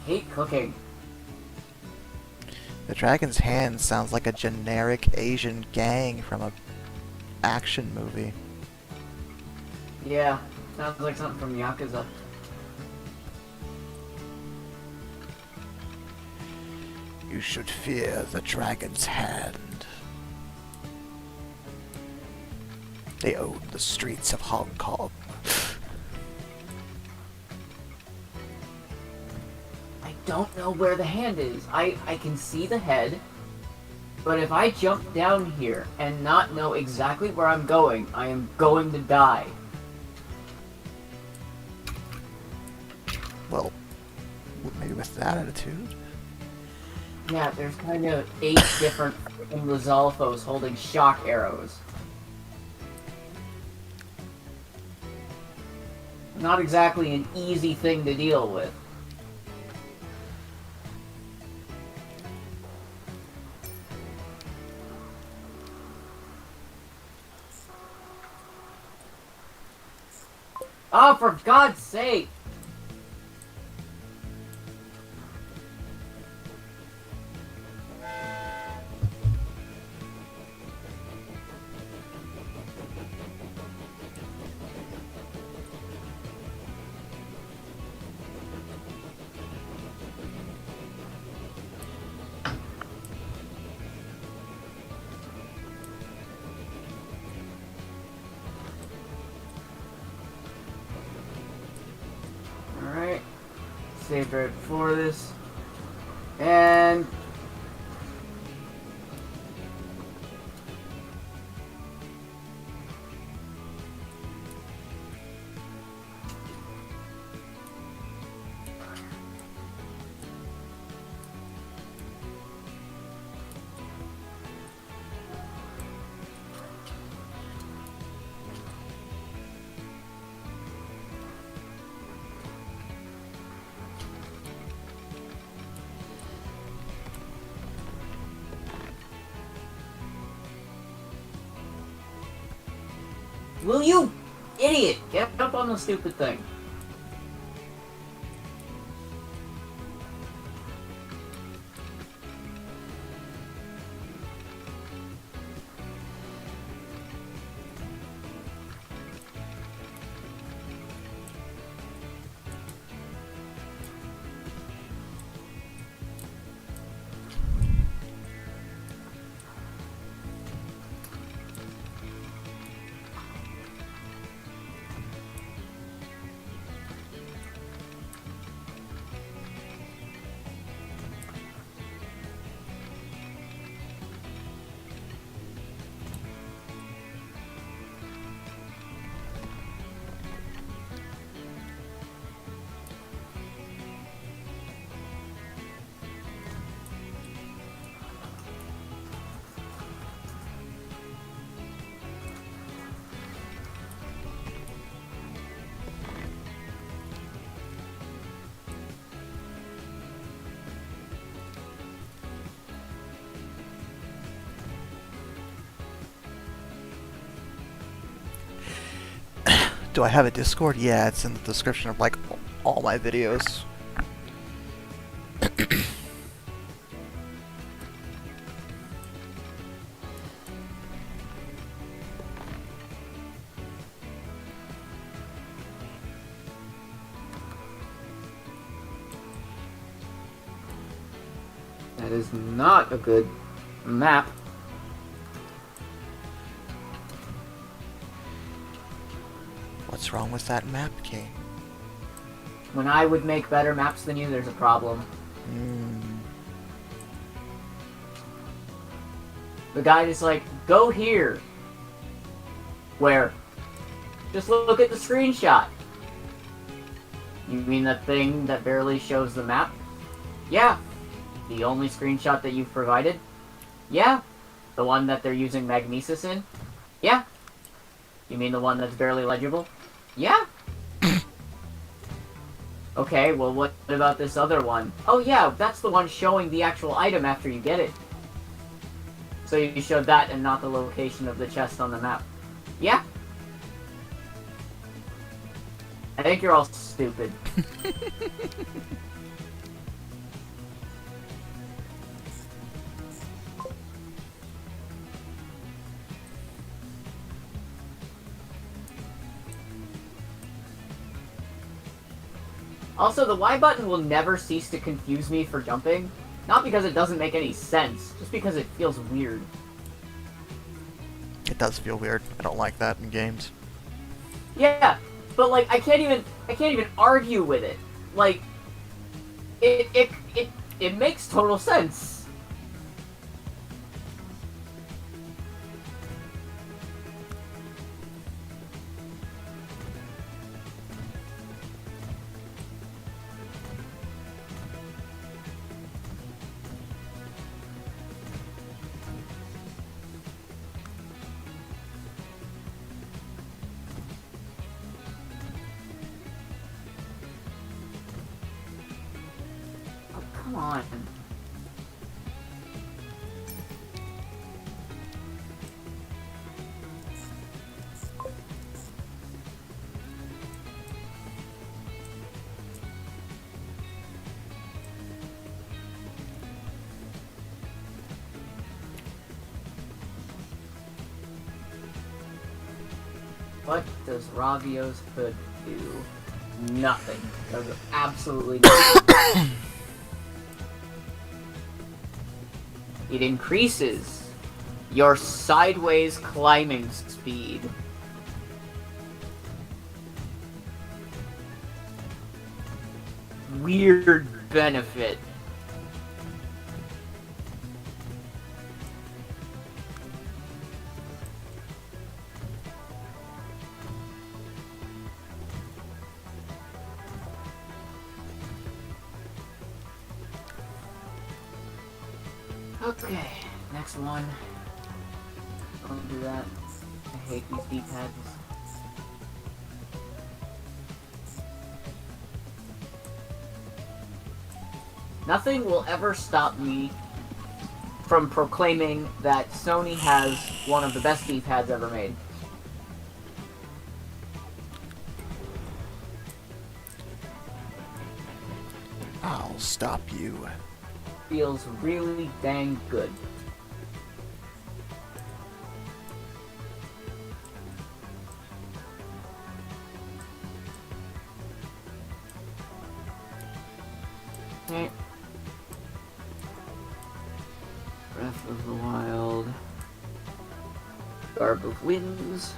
Hate cooking. The Dragon's Hand sounds like a generic Asian gang from a action movie. Yeah, sounds like something from Yakuza. You should fear the Dragon's Hand. They own the streets of Hong Kong. I don't know where the hand is. I can see the head, but if I jump down here and not know exactly where I'm going, I am going to die. Well, maybe with that attitude. Yeah, there's kind of 8 different freaking Lizalfos holding shock arrows. Not exactly an easy thing to deal with. Oh, for God's sake! saved right before this. And... Will you, idiot, get up on the stupid thing. Do I have a Discord? Yeah, it's in the description of like all my videos. That is not a good map. What's wrong with that map, Kay? When I would make better maps than you, there's a problem. The guy is like, go here. Where? Just look at the screenshot. You mean the thing that barely shows the map? Yeah. The only screenshot that you've provided? Yeah. The one that they're using Magnesis in? Yeah. You mean the one that's barely legible? Yeah. Okay, well what about this other one? Oh yeah, that's the one showing the actual item after you get it. So you showed that and not the location of the chest on the map. Yeah. I think you're all stupid. Also, the Y button will never cease to confuse me for jumping. Not because it doesn't make any sense, just because it feels weird. It does feel weird. I don't like that in games. Yeah, but like I can't even argue with it. Like it makes total sense. Come on. What does Ravio's hood do? Nothing. Does absolutely nothing. It increases your sideways climbing speed. weird benefit. Okay, next one. Don't do that. I hate these D-pads. Nothing will ever stop me from proclaiming that Sony has one of the best D-pads ever made. I'll stop you. Feels really dang good. Okay. Breath of the Wild. Garb of Winds.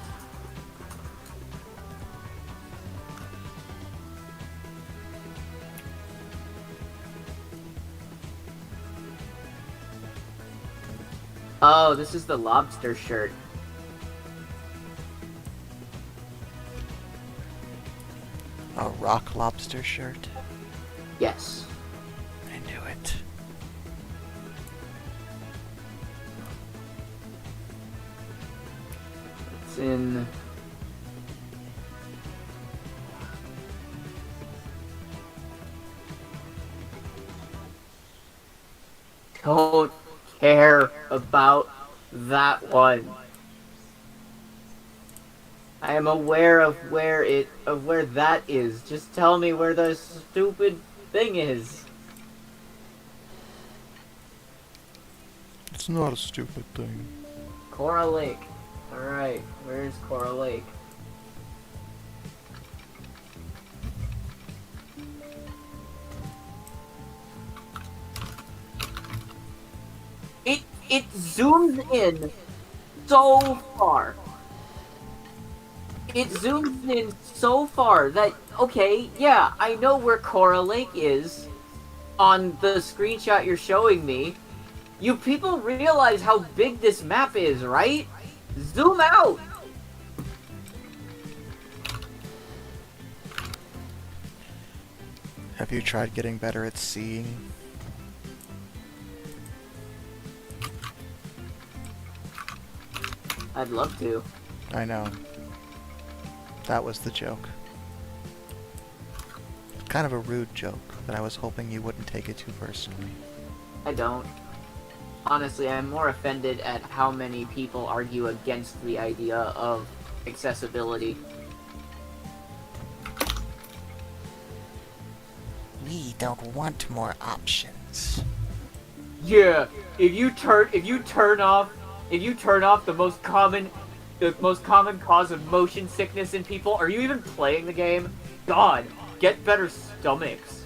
Oh, this is the lobster shirt. A rock lobster shirt? Yes. I knew it. It's in... Don't care about that one. I am aware of where that is. Just tell me where the stupid thing is. It's not a stupid thing. Coral Lake. Alright, where's Coral Lake? It zooms in so far. It zooms in so far that, okay, yeah, I know where Coral Lake is on the screenshot you're showing me. You people realize how big this map is, right? Zoom out! Have you tried getting better at seeing? I'd love to. I know. That was the joke. Kind of a rude joke, but I was hoping you wouldn't take it too personally. I don't. Honestly, I'm more offended at how many people argue against the idea of accessibility. We don't want more options. Yeah, if you turn off the most common cause of motion sickness in people, are you even playing the game? God, get better stomachs.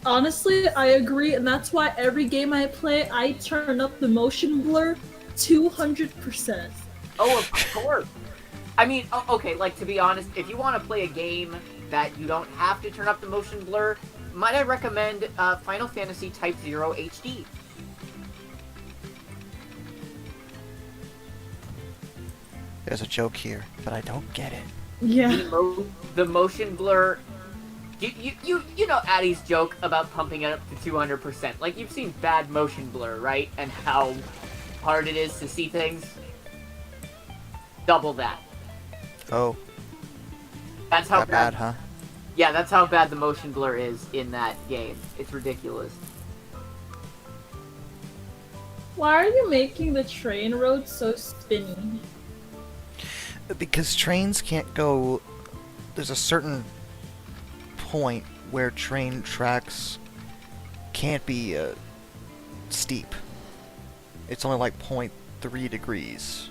Honestly, I agree, and that's why every game I play, I turn up the motion blur 200%. Oh, of course. I mean, okay, like, to be honest, if you want to play a game that you don't have to turn up the motion blur, might I recommend Final Fantasy Type 0 HD? There's a joke here, but I don't get it. Yeah. The motion blur... You know Addy's joke about pumping it up to 200%. Like, you've seen bad motion blur, right? And how hard it is to see things? Double that. Oh, That's how that bad, huh? Yeah, that's how bad the motion blur is in that game. It's ridiculous. Why are you making the train road so spinny? Because trains can't go... There's a certain point where train tracks can't be steep. It's only like 0.3 degrees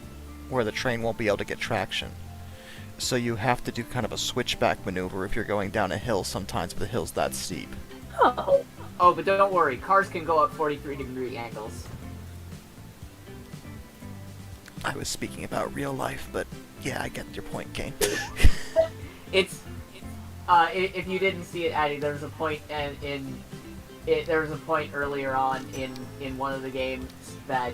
where the train won't be able to get traction. So you have to do kind of a switchback maneuver if you're going down a hill sometimes, but the hill's that steep. Oh. Oh, but don't worry, cars can go up 43-degree angles. I was speaking about real life, but yeah, I get your point, Kane. It's if you didn't see it, Addy, there was a point there was a point earlier on in one of the games that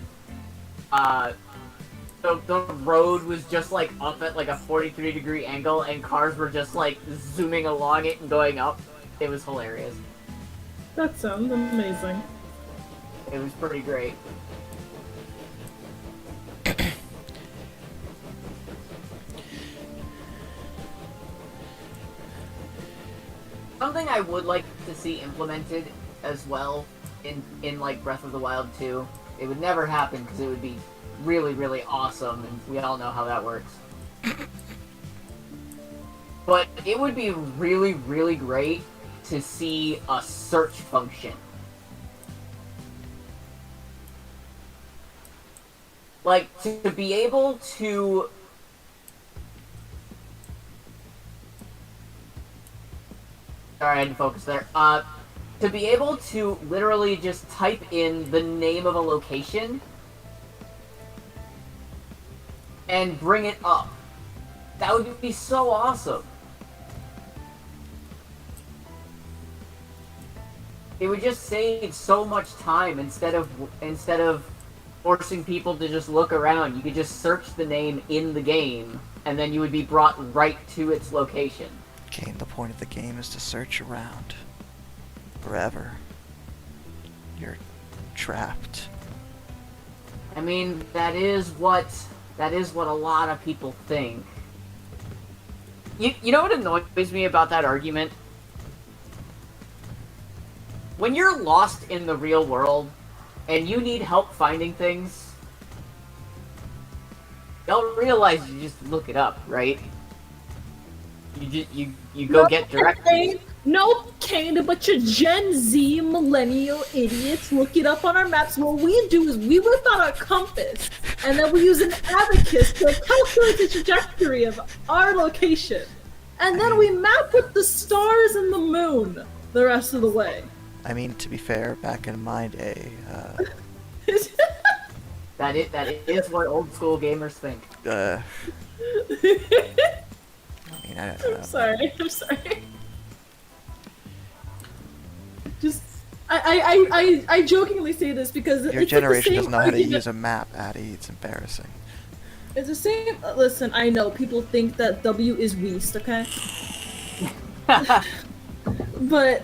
the road was just like up at like a 43-degree angle, and cars were just like zooming along it and going up. It was hilarious. That sounds amazing. It was pretty great. Something I would like to see implemented as well in like Breath of the Wild 2. It would never happen because it would be really, really awesome, and we all know how that works. But it would be really, really great to see a search function. Like, to be able to... Sorry, I had to focus there. To be able to literally just type in the name of a location and bring it up. That would be so awesome. It would just save so much time instead of forcing people to just look around. You could just search the name in the game, and then you would be brought right to its location. Okay, the point of the game is to search around. Forever. You're trapped. I mean, that is what a lot of people think. You know what annoys me about that argument? When you're lost in the real world and you need help finding things, you'll realize you just look it up, right? You go get directions. No, Kane, but your Gen Z millennial idiots look it up on our maps. What we do is we whip out our compass, and then we use an abacus to calculate the trajectory of our location. And then we map with the stars and the moon the rest of the way. I mean, to be fair, back in my day, That is what old school gamers think. I mean, I'm sorry. Just, I jokingly say this because your it's generation like the doesn't same know how to argument. use a map, Addy. It's embarrassing. It's the same. Listen, I know people think that W is Weast, okay? But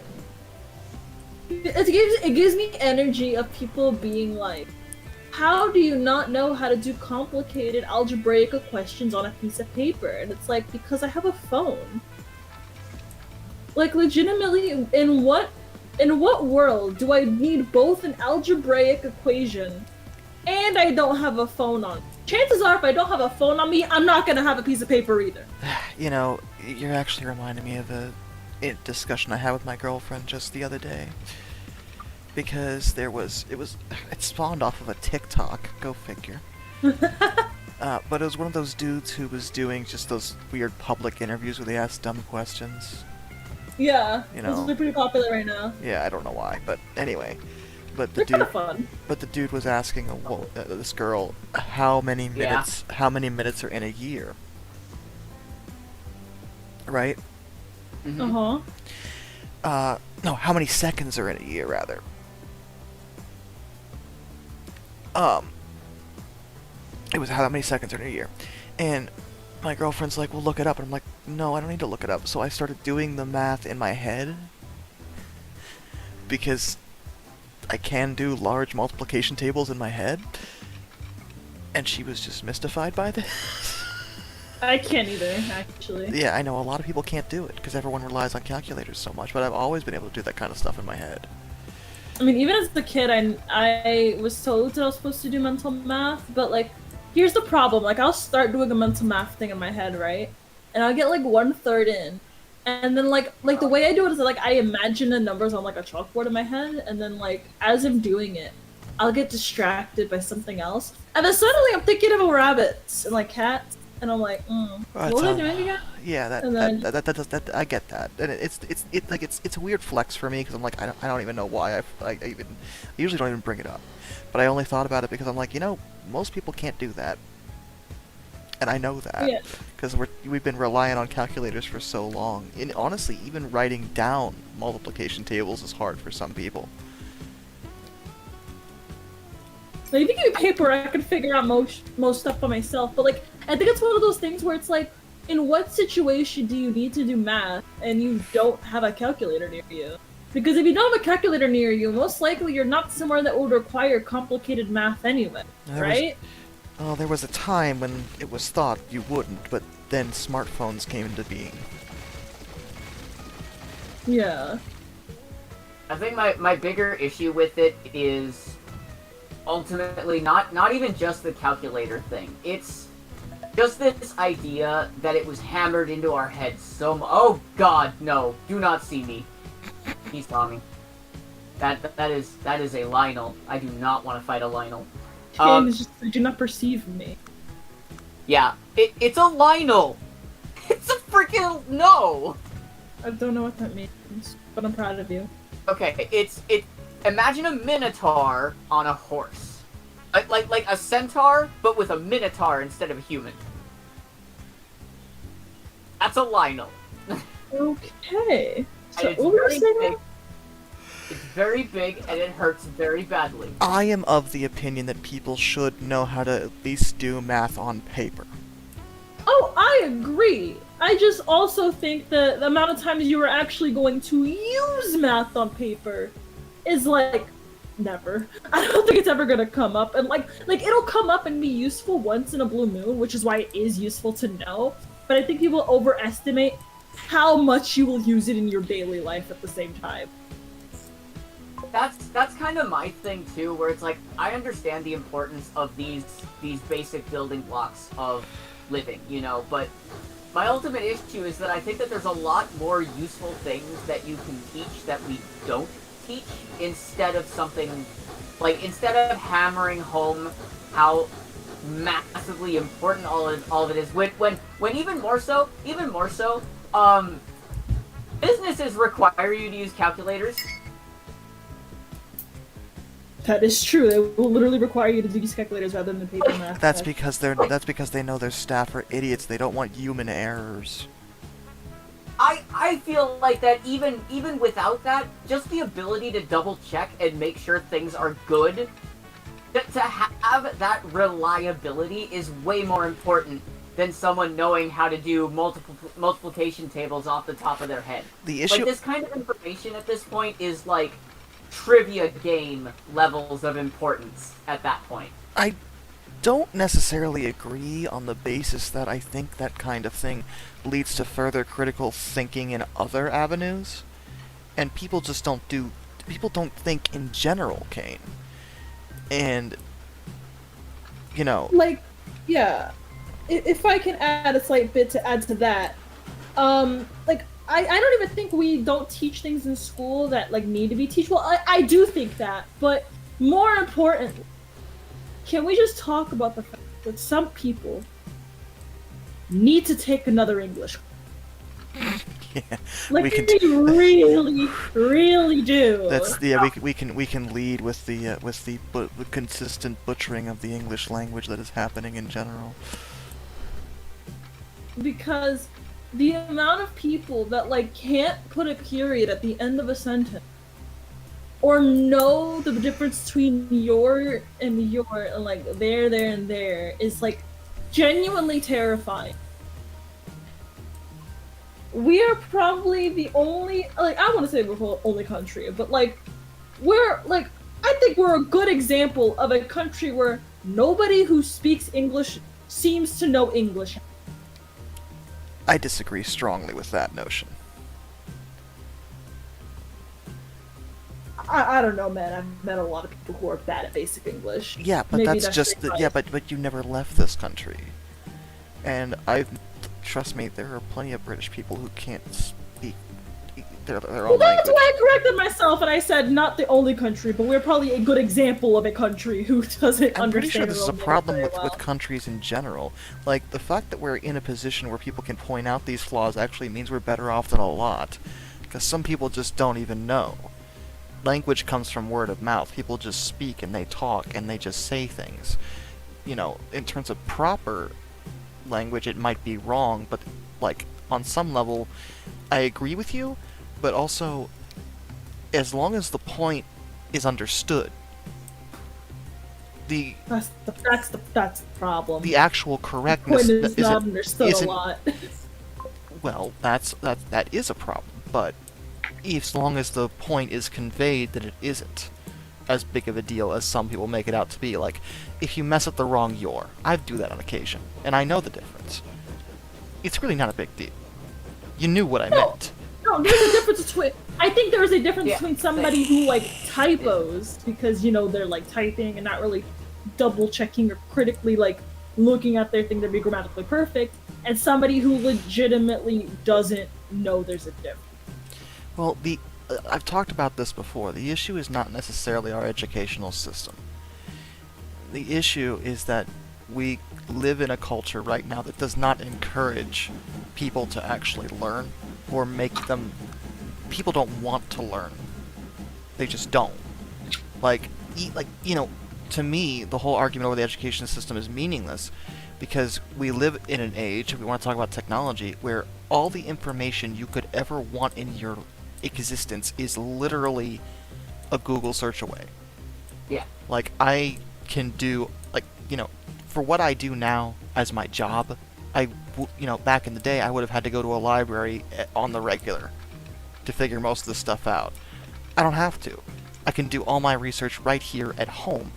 it gives me energy of people being like, how do you not know how to do complicated algebraic questions on a piece of paper? And it's like, because I have a phone. Like, legitimately, in what world do I need both an algebraic equation and I don't have a phone on? Chances are, if I don't have a phone on me, I'm not gonna have a piece of paper either. You know, you're actually reminding me of a discussion I had with my girlfriend just the other day. Because it spawned off of a TikTok, go figure. But it was one of those dudes who was doing just those weird public interviews where they ask dumb questions. Yeah, You know. those are pretty popular right now. Yeah, I don't know why, but anyway. But the They're kind dude, of fun. but the dude was asking this girl how many minutes are in a year, right? Mhm. No, how many seconds are in a year, rather. It was how many seconds are in a year. And my girlfriend's like, well, look it up. And I'm like, no, I don't need to look it up. So I started doing the math in my head. Because I can do large multiplication tables in my head. And she was just mystified by this. I can't either, actually. Yeah, I know a lot of people can't do it because everyone relies on calculators so much, but I've always been able to do that kind of stuff in my head. I mean, even as a kid, I was told that I was supposed to do mental math, but like, here's the problem. Like, I'll start doing a mental math thing in my head, right? And I'll get like 1/3 in, and then like the way I do it is like I imagine the numbers on like a chalkboard in my head, and then like as I'm doing it, I'll get distracted by something else, and then suddenly I'm thinking about rabbits and like cats. And I'm like, what was I doing again? Yeah, And then- that I get that, and it's a weird flex for me because I'm like I don't even know why I usually don't even bring it up, but I only thought about it because I'm like, you know, most people can't do that, and I know that Yeah. because we've been relying on calculators for so long. And honestly, even writing down multiplication tables is hard for some people. Like, if you give me paper, I can figure out most stuff by myself. But like, I think it's one of those things where it's like, in what situation do you need to do math and you don't have a calculator near you? Because if you don't have a calculator near you, most likely you're not somewhere that would require complicated math anyway, right? Oh, there was a time when it was thought you wouldn't, but then smartphones came into being. Yeah. I think my bigger issue with it is ultimately not even just the calculator thing. It's just this idea that it was hammered into our heads oh god, no, do not see me. He saw me. That is a Lionel. I do not want to fight a Lionel. Game is just, do not perceive me. Yeah, it's a Lionel. It's a freaking no. I don't know what that means, but I'm proud of you. Okay, imagine a minotaur on a horse. Like a centaur, but with a minotaur instead of a human. That's a Lionel. Okay. So And it's what were very you saying? big. It's very big and it hurts very badly. I am of the opinion that people should know how to at least do math on paper. Oh, I agree. I just also think that the amount of times you are actually going to use math on paper is like never. I don't think it's ever gonna come up, and like it'll come up and be useful once in a blue moon, which is why it is useful to know. But I think people overestimate how much you will use it in your daily life at the same time. That's kind of my thing too, where it's like I understand the importance of these basic building blocks of living, you know, but my ultimate issue is that I think that there's a lot more useful things that you can teach that we don't teach, instead of instead of hammering home how massively important all of it is, when even more so businesses require you to use calculators. That is true. They will literally require you to use calculators rather than paper math. That's because they know their staff are idiots. They don't want human errors. I feel like that even without that, just the ability to double check and make sure things are good, to have that reliability is way more important than someone knowing how to do multiplication tables off the top of their head. The issue, Like, this kind of information at this point is like trivia game levels of importance at that point. I don't necessarily agree on the basis that I think that kind of thing leads to further critical thinking in other avenues, and people don't think in general, Kane. And, you know... Like, yeah. If I can add a slight bit to add to that, like, I don't even think we don't teach things in school that, like, need to be teachable. I do think that, but more importantly, can we just talk about the fact that some people need to take another English? Yeah, Like, we can they really, really do. That's we can lead with the consistent butchering of the English language that is happening in general. Because the amount of people that, like, can't put a period at the end of a sentence, or know the difference between your and your, and like there and there, is like genuinely terrifying. We are probably the only, like, I want to say we're the only country, but like I think we're a good example of a country where nobody who speaks English seems to know English. I disagree strongly with that notion. I don't know, man. I've met a lot of people who are bad at basic English. Yeah, but Maybe that's just their yeah, life. but you never left this country, and trust me, there are plenty of British people who can't speak their Well, own that's language. why I corrected myself and I said not the only country, but we're probably a good example of a country who doesn't I'm pretty sure understand this is a their own problem language with, very with countries in general. Like, the fact that we're in a position where people can point out these flaws actually means we're better off than a lot. Because some people just don't even know. Language comes from word of mouth. People just speak and they talk and they just say things. You know, in terms of proper language, it might be wrong, but, like, on some level, I agree with you, but also, as long as the point is understood, the That's the problem. the actual correctness Point is not isn't, understood a isn't lot. well, that is a problem, but as long as the point is conveyed that it isn't as big of a deal as some people make it out to be. Like, if you mess up the wrong "your," I do that on occasion, and I know the difference. It's really not a big deal. You knew what I meant. No, there's a difference between. I think there's a difference Yeah, between somebody who like typos because they're like typing and not really double checking or critically like looking at their thing to be grammatically perfect, and somebody who legitimately doesn't know there's a difference. Well, I've talked about this before. The issue is not necessarily our educational system. The issue is that we live in a culture right now that does not encourage people to actually learn, or make them... People don't want to learn. They just don't. To me, the whole argument over the education system is meaningless, because we live in an age, if we want to talk about technology, where all the information you could ever want in your existence is literally a Google search away. Yeah. Like, I can do, for what I do now as my job, back in the day, I would have had to go to a library on the regular to figure most of this stuff out. I don't have to. I can do all my research right here at home.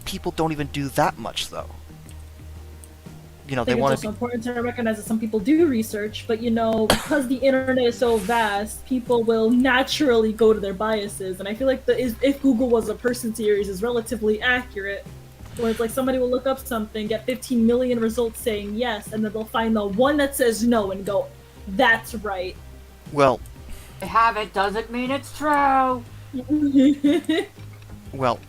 People don't even do that much, though. They I think want it's to also important to recognize that some people do research, but because the internet is so vast, people will naturally go to their biases. And I feel like if Google was a person series is relatively accurate, where it's like somebody will look up something, get 15 million results saying yes, and then they'll find the one that says no and go, "That's right." Well, I have it doesn't mean it's true. Well,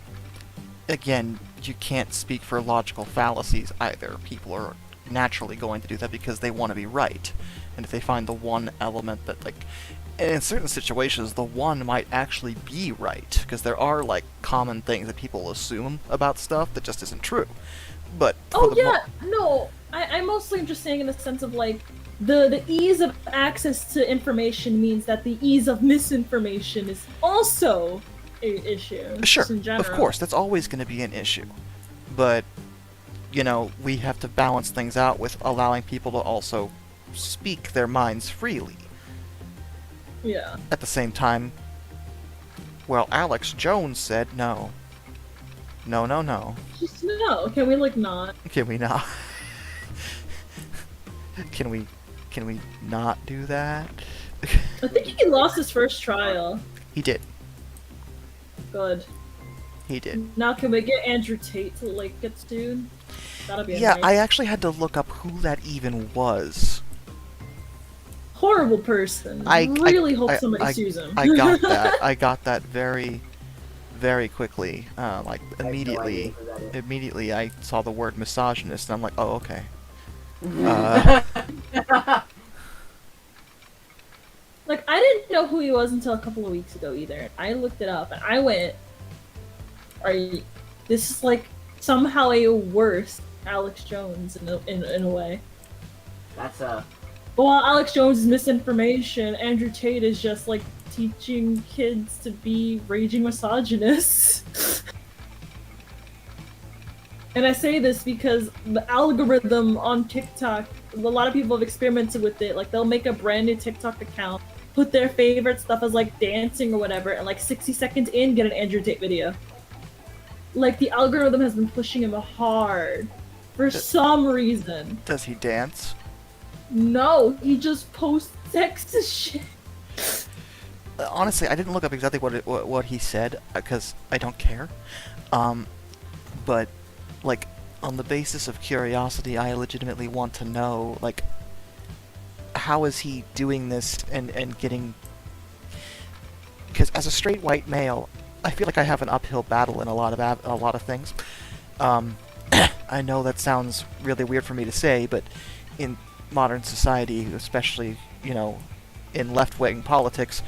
again, you can't speak for logical fallacies either. People are naturally going to do that because they want to be right. And if they find the one element that, and in certain situations, the one might actually be right, because there are, common things that people assume about stuff that just isn't true. But Oh yeah, no. I'm mostly just saying in the sense of the ease of access to information means that the ease of misinformation is also an issue. Sure, just in general. of course, that's always going to be an issue. But, we have to balance things out with allowing people to also speak their minds freely. Yeah. At the same time, well, Alex Jones said no. No, no, no. Just no. Can we not? Can we not? Can we not do that? I think he lost his first trial. He did. Good. He did. Now can we get Andrew Tate to get sued? That'll be Yeah, amazing. I actually had to look up who that even was. Horrible person. I really hope somebody sues him. I got that. I got that very, very quickly. Immediately. Immediately I saw the word misogynist, and I'm like, oh, okay. I didn't know who he was until a couple of weeks ago either. I looked it up and I went, this is somehow a worse Alex Jones in a way. That's a... But while Alex Jones is misinformation, Andrew Tate is just teaching kids to be raging misogynists. And I say this because the algorithm on TikTok, a lot of people have experimented with it. They'll make a brand new TikTok account, put their favorite stuff as dancing or whatever, and 60 seconds in, get an Andrew Tate video. The algorithm has been pushing him hard for some reason. Does he dance? No, he just posts sexist shit. Honestly, I didn't look up exactly what he said, because I don't care. But, on the basis of curiosity, I legitimately want to know, how is he doing this and getting... Because as a straight white male, I feel like I have an uphill battle in a lot of things. I know that sounds really weird for me to say, but in modern society, especially, in left-wing politics,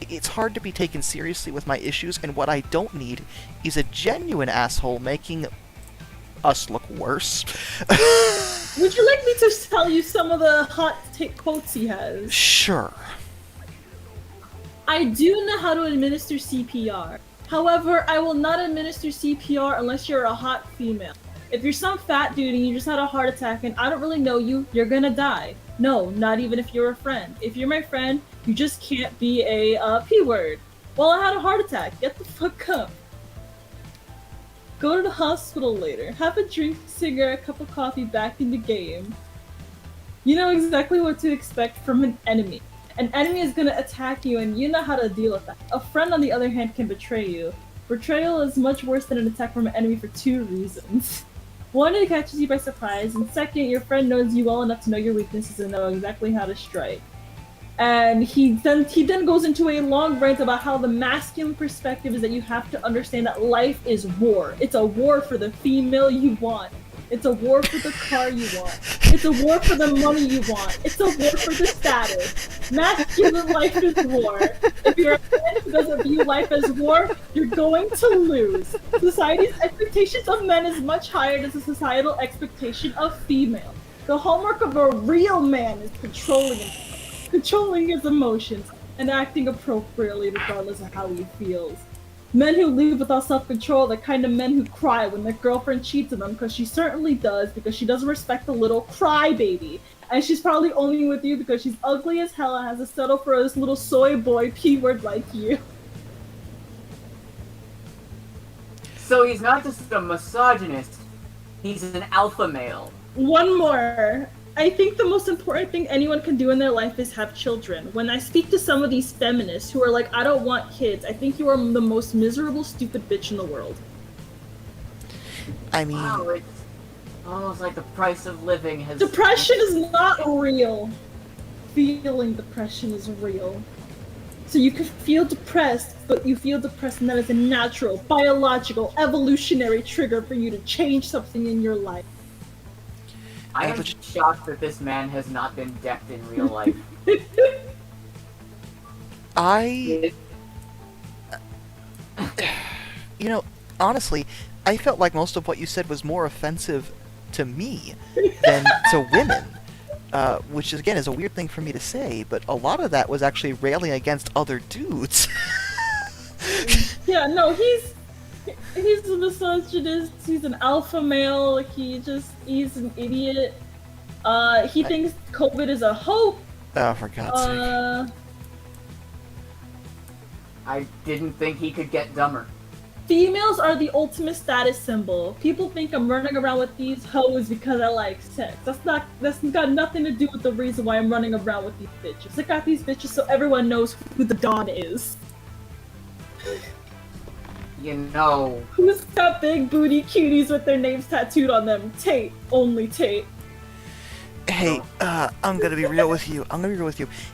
it's hard to be taken seriously with my issues, and what I don't need is a genuine asshole making us look worse. Would you like me to tell you some of the hot take quotes he has? Sure. I do know how to administer CPR. However, I will not administer CPR unless you're a hot female. If you're some fat dude and you just had a heart attack and I don't really know you, you're gonna die. No, not even if you're a friend. If you're my friend, you just can't be a P word. Well, I had a heart attack. Get the fuck up. Go to the hospital later. Have a drink, cigarette, cup of coffee, back in the game. You know exactly what to expect from an enemy. An enemy is gonna attack you and you know how to deal with that. A friend, on the other hand, can betray you. Betrayal is much worse than an attack from an enemy for 2 reasons. One, it catches you by surprise, and second, your friend knows you well enough to know your weaknesses and know exactly how to strike. And he then goes into a long rant about how the masculine perspective is that you have to understand that life is war. It's a war for the female you want. It's a war for the car you want. It's a war for the money you want. It's a war for the status. Masculine life is war. If you're a man who doesn't view life as war, you're going to lose. Society's expectations of men is much higher than the societal expectation of female. The hallmark of a real man is controlling his emotions, and acting appropriately regardless of how he feels. Men who live without self-control are the kind of men who cry when their girlfriend cheats on them, because she certainly does, because she doesn't respect the little crybaby. And she's probably only with you because she's ugly as hell and has to settle for this little soy boy P-word like you. So he's not just a misogynist, he's an alpha male. One more. I think the most important thing anyone can do in their life is have children. When I speak to some of these feminists who are like, I don't want kids, I think you are the most miserable, stupid bitch in the world. I mean... Wow, it's almost like the price of living has... Depression is not real. Feeling depression is real. So you can feel depressed, but you feel depressed, and that is a natural, biological, evolutionary trigger for you to change something in your life. I am shocked that this man has not been decked in real life. You know, honestly, I felt like most of what you said was more offensive to me than to women. Which, again, is a weird thing for me to say, but a lot of that was actually railing against other dudes. Yeah, no, he's a misogynist, he's an alpha male, he's an idiot. He thinks COVID is a hoax. Oh, for God's sake. I didn't think he could get dumber. Females are the ultimate status symbol. People think I'm running around with these hoes because I like sex. That's got nothing to do with the reason why I'm running around with these bitches. I got these bitches so everyone knows who the Don is. You know... Who's got big booty cuties with their names tattooed on them? Tate. Only Tate. Hey, I'm gonna be real with you.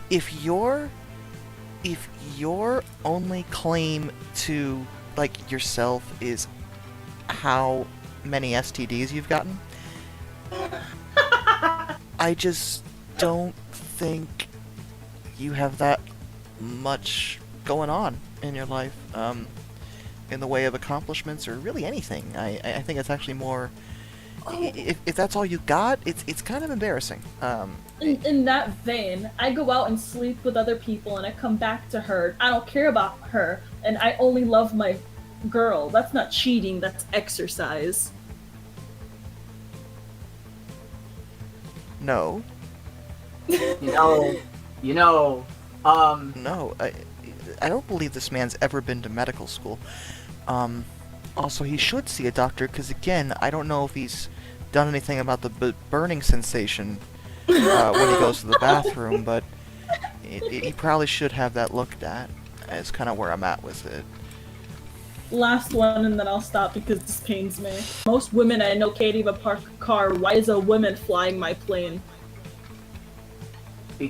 If your only claim to, like, yourself is how many STDs you've gotten, I just don't think you have that much going on in your life, in the way of accomplishments or really anything. I think it's actually more... If that's all you got, it's kind of embarrassing. In that vein, I go out and sleep with other people and I come back to her. I don't care about her, and I only love my girl. That's not cheating, that's exercise. No. No, No, I don't believe this man's ever been to medical school. Also, he should see a doctor, because again, I don't know if he's done anything about the burning sensation when he goes to the bathroom, but he probably should have that looked at. Is kind of where I'm at with it. Last one, and then I'll stop because this pains me. Most women I know can't even park a car. Why is a woman flying my plane?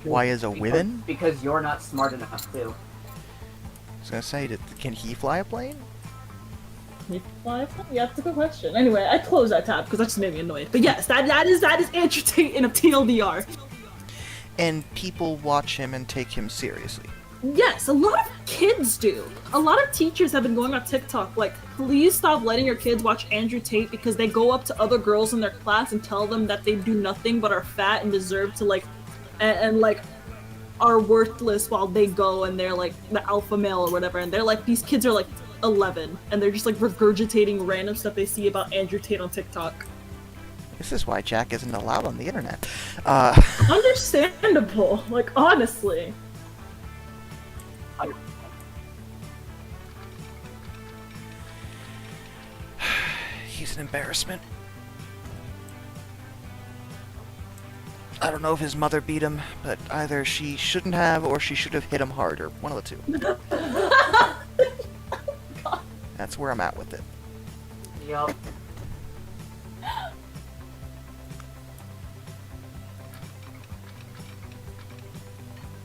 Why is a woman? Because you're not smart enough to. I was gonna say, can he fly a plane? Can he fly a plane? Yeah, that's a good question. Anyway, I closed that tab because that just made me annoyed. But yes, that is Andrew Tate in a TLDR. And people watch him and take him seriously. Yes, a lot of kids do. A lot of teachers have been going on TikTok like, please stop letting your kids watch Andrew Tate because they go up to other girls in their class and tell them that they do nothing but are fat and deserve to like, and like, are worthless while they go and they're like the alpha male or whatever. And they're like, these kids are like 11 and they're just like regurgitating random stuff they see about Andrew Tate on TikTok. This is why Jack isn't allowed on the internet. Understandable, like honestly. He's an embarrassment. I don't know if his mother beat him, but either she shouldn't have or she should have hit him harder. One of the two. That's where I'm at with it. Yup.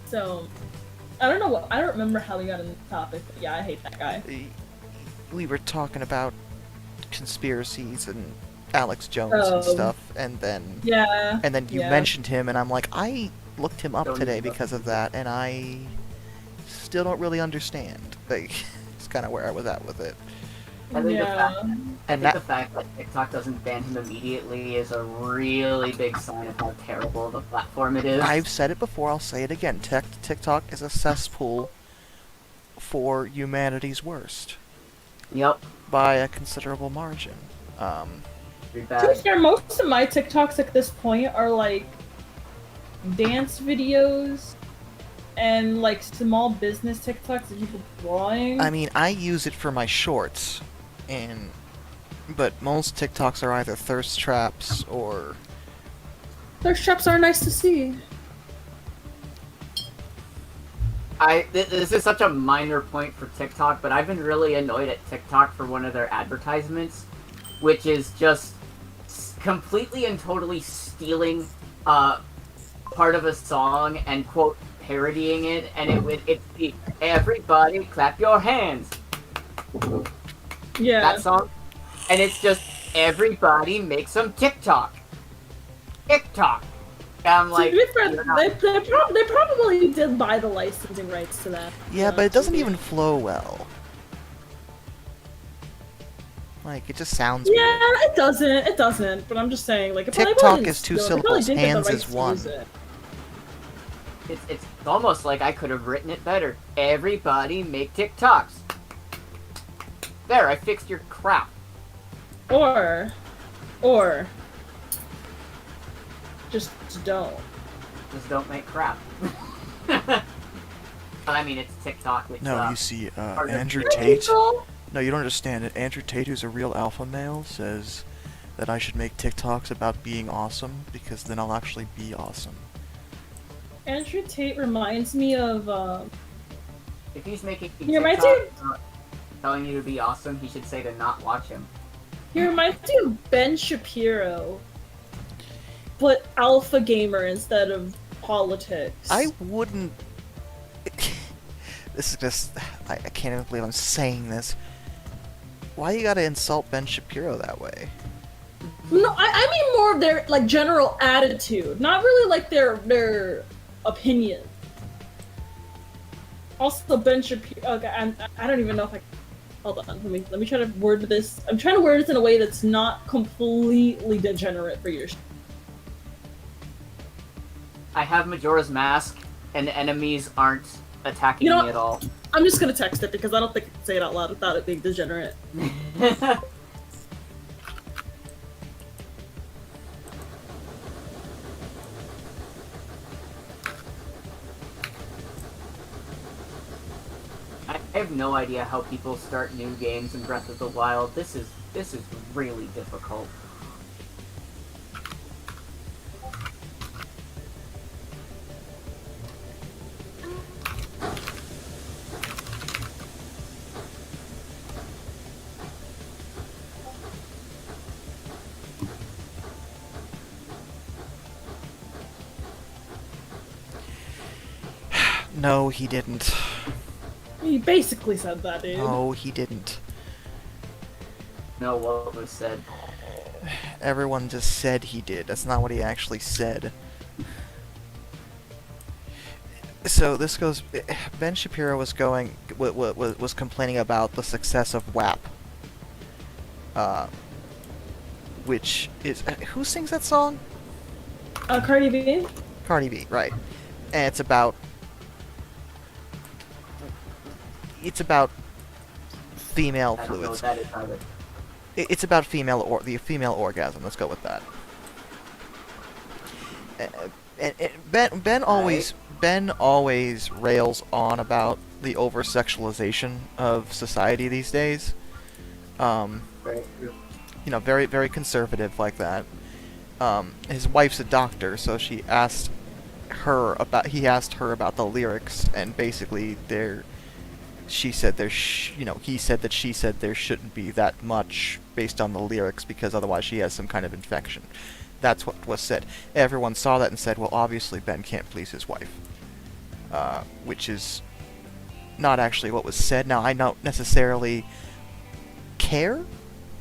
So, I don't know what, I don't remember how we got on the topic, but yeah, I hate that guy. We were talking about conspiracies and Alex Jones and stuff, and then you mentioned him, and I'm like, I looked him up today because of that, and I still don't really understand. Like, it's kind of where I was at with it. I think the fact that TikTok doesn't ban him immediately is a really big sign of how terrible of a platform it is. I've said it before, I'll say it again. TikTok is a cesspool for humanity's worst. Yep. By a considerable margin. To be fair, most of my TikToks at this point are like dance videos and like small business TikToks of people drawing. I mean, I use it for my shorts, but most TikToks are either thirst traps or... Thirst traps are nice to see. This is such a minor point for TikTok, but I've been really annoyed at TikTok for one of their advertisements, which is just completely and totally stealing part of a song and quote parodying it, and it's the "Everybody clap your hands." Yeah. That song, and it's just everybody make some TikTok. TikTok. I'm like, to be fair, they probably did buy the licensing rights to that. Yeah, but it doesn't even flow well. Like, it just sounds weird. Yeah, it doesn't, but I'm just saying, like... TikTok is two syllables, hands is one. It's almost like I could have written it better. Everybody make TikToks. There, I fixed your crap. Or... Just don't. Just don't make crap. I mean, it's TikTok. Which, no, you see, Andrew Tate... No, you don't understand it. Andrew Tate, who's a real alpha male, says that I should make TikToks about being awesome, because then I'll actually be awesome. Andrew Tate reminds me of, If he's making TikToks telling you to be awesome, he should say to not watch him. He reminds me of Ben Shapiro, but alpha gamer instead of politics. I wouldn't... This is just... I can't even believe I'm saying this. Why you gotta insult Ben Shapiro that way? No, I mean more of their, like, general attitude. Not really, like, their opinion. Also, Ben Shapiro... Okay, I don't even know if I... Hold on, let me try to word this. I'm trying to word this in a way that's not completely degenerate for your... I have Majora's Mask, and enemies aren't attacking me at all. I'm just gonna text it because I don't think I can say it out loud without it being degenerate. I have no idea how people start new games in Breath of the Wild. This is really difficult. No, he didn't. He basically said that, dude. No, he didn't. No, what was said? Everyone just said he did. That's not what he actually said. So this goes. Ben Shapiro was was complaining about the success of WAP, uh, which is who sings that song? Cardi B? Cardi B, right? And it's about female I don't know what fluids. that is either. It's about the female orgasm. Let's go with that. And Ben always rails on about the over sexualization of society these days. Very true. You know, very very conservative like that. His wife's a doctor, so he asked her about the lyrics, and basically he said that she said there shouldn't be that much based on the lyrics because otherwise she has some kind of infection. That's what was said. Everyone saw that and said, well, obviously Ben can't please his wife. Which is not actually what was said. Now, I don't necessarily care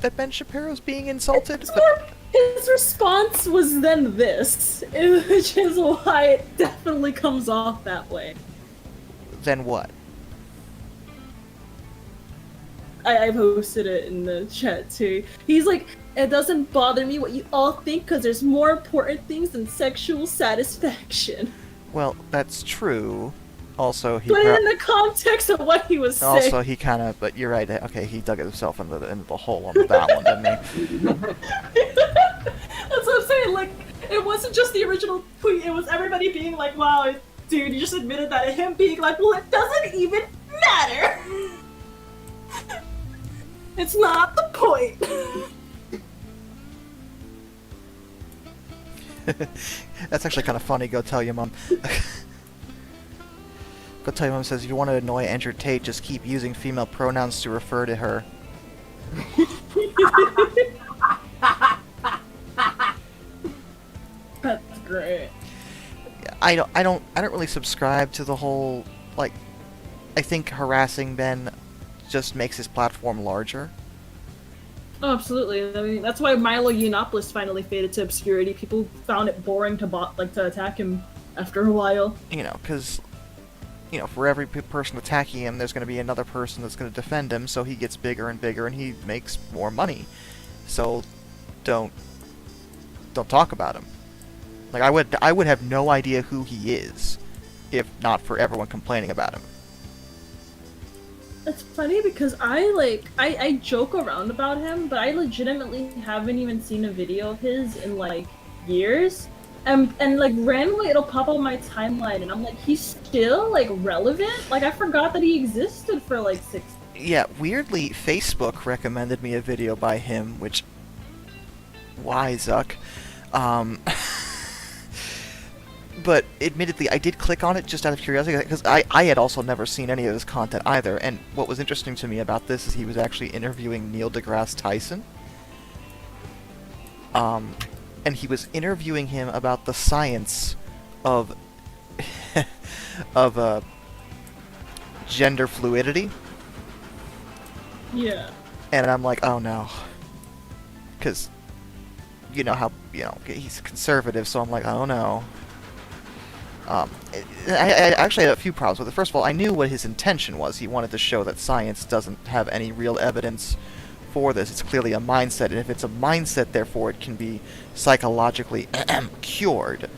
that Ben Shapiro's being insulted, but His response was then this, which is why it definitely comes off that way. then what? I posted it in the chat too. He's like, it doesn't bother me what you all think because there's more important things than sexual satisfaction. Well, that's true. Also, he Put it in the context of what he was saying. also he kind of, but you're right. Okay, he dug himself into the hole on that one, didn't he? That's what I'm saying. Like, it wasn't just the original tweet. It was everybody being like, "Wow, dude, you just admitted that," and him being like, "Well, it doesn't even matter. It's not the point." That's actually kind of funny. Go tell your mom. Go tell your mom. Says if you want to annoy Andrew Tate, just keep using female pronouns to refer to her. That's great. I don't really subscribe to the whole, like, I think harassing Ben just makes his platform larger. Oh, absolutely. I mean, that's why Milo Yiannopoulos finally faded to obscurity. People found it boring to attack him after a while. You know, because, you know, for every person attacking him, there's going to be another person that's going to defend him, so he gets bigger and bigger, and he makes more money. So, don't talk about him. Like, I would have no idea who he is if not for everyone complaining about him. It's funny because I joke around about him, but I legitimately haven't even seen a video of his in like years. And like randomly it'll pop up on my timeline and I'm like, he's still like relevant? Like I forgot that he existed for like 6 Yeah, weirdly, Facebook recommended me a video by him, which... Why, Zuck? But admittedly, I did click on it just out of curiosity, because I had also never seen any of his content either, and what was interesting to me about this is he was actually interviewing Neil deGrasse Tyson. And he was interviewing him about the science of of gender fluidity. Yeah. And I'm like, oh no. Because, you know how, he's conservative, so I'm like, oh no. I actually had a few problems with it. First of all, I knew what his intention was. He wanted to show that science doesn't have any real evidence for this. It's clearly a mindset, and if it's a mindset, therefore it can be psychologically cured,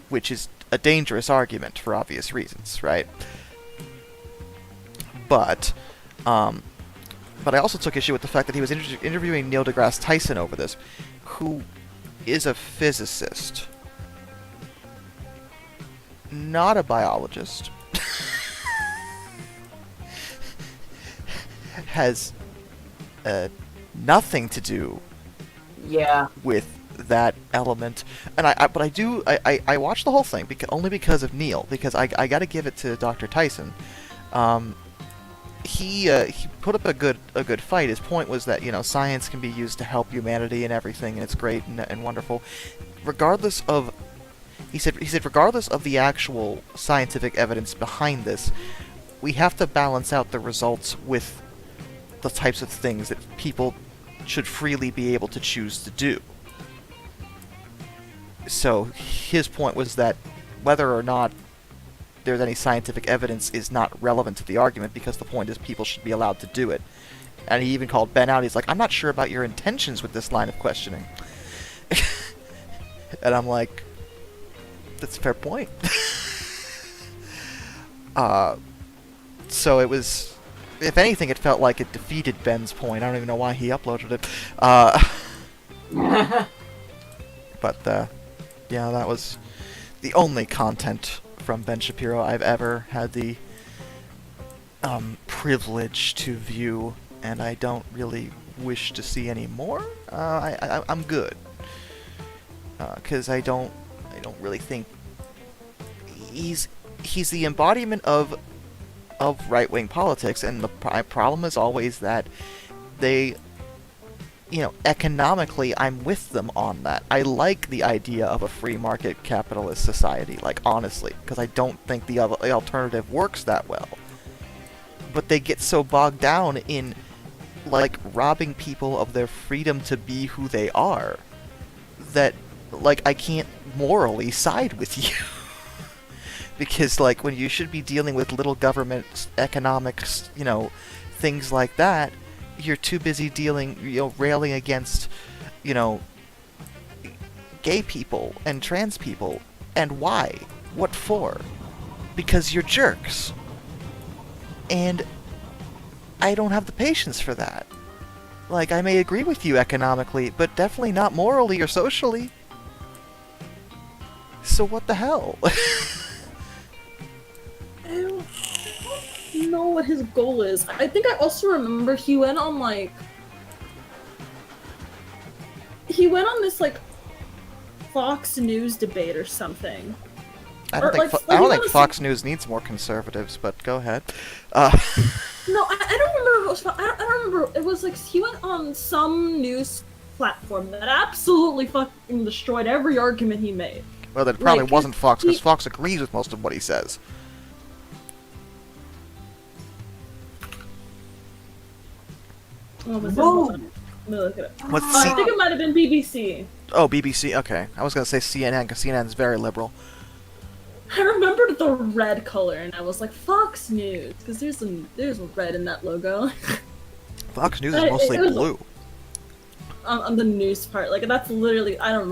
which is a dangerous argument for obvious reasons, right? But I also took issue with the fact that he was interviewing Neil deGrasse Tyson over this, who is a physicist, not a biologist, has nothing to do with that element. And I watched the whole thing only because of Neil, because I got to give it to Dr. Tyson. He put up a good fight. His point was that science can be used to help humanity and everything, and it's great and wonderful, regardless of. He said regardless of the actual scientific evidence behind this, we have to balance out the results with the types of things that people should freely be able to choose to do. So his point was that whether or not there's any scientific evidence is not relevant to the argument, because the point is people should be allowed to do it. And he even called Ben out. He's like, I'm not sure about your intentions with this line of questioning. And I'm like, that's a fair point. So it was, if anything, it felt like it defeated Ben's point. I don't even know why he uploaded it. But, yeah, that was the only content from Ben Shapiro I've ever had the privilege to view, and I don't really wish to see any more. I'm good. Because I don't really think he's the embodiment of right-wing politics, and the problem is always that they, economically, I'm with them on that. I like the idea of a free market capitalist society, like, honestly, because I don't think the alternative works that well. But they get so bogged down in, like, robbing people of their freedom to be who they are, that, like, I can't morally side with you. Because, like, when you should be dealing with little government economics, things like that, you're too busy railing against, gay people and trans people. And why? What for? Because you're jerks. And I don't have the patience for that. Like, I may agree with you economically, but definitely not morally or socially. So what the hell? I don't know what his goal is. I think I also remember he went on this like Fox News debate or something. I don't think Fox News needs more conservatives, but go ahead. No, I don't remember if it was. I don't remember. It was like he went on some news platform that absolutely fucking destroyed every argument he made. Well, that probably wasn't Fox, because Fox agrees with most of what he says. Let me look at it. I think it might have been BBC. Oh, BBC. Okay, I was gonna say CNN, because CNN's very liberal. I remembered the red color, and I was like, Fox News, because there's red in that logo. Fox News is mostly blue. On the news part, like, that's literally, I didn't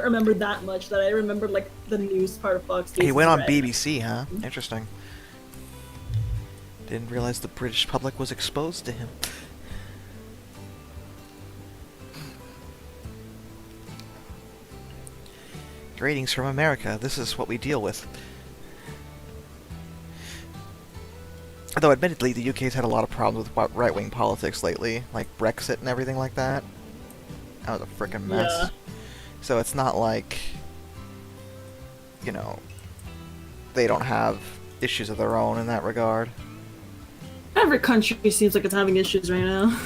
remember that much, that I remembered, like, the news part of Fox News. He went on BBC, huh? Interesting. Didn't realize the British public was exposed to him. Greetings from America. This is what we deal with. Though, admittedly, the UK's had a lot of problems with right-wing politics lately, like Brexit and everything like that. That was a frickin' mess. Yeah. So it's not like, they don't have issues of their own in that regard. Every country seems like it's having issues right now.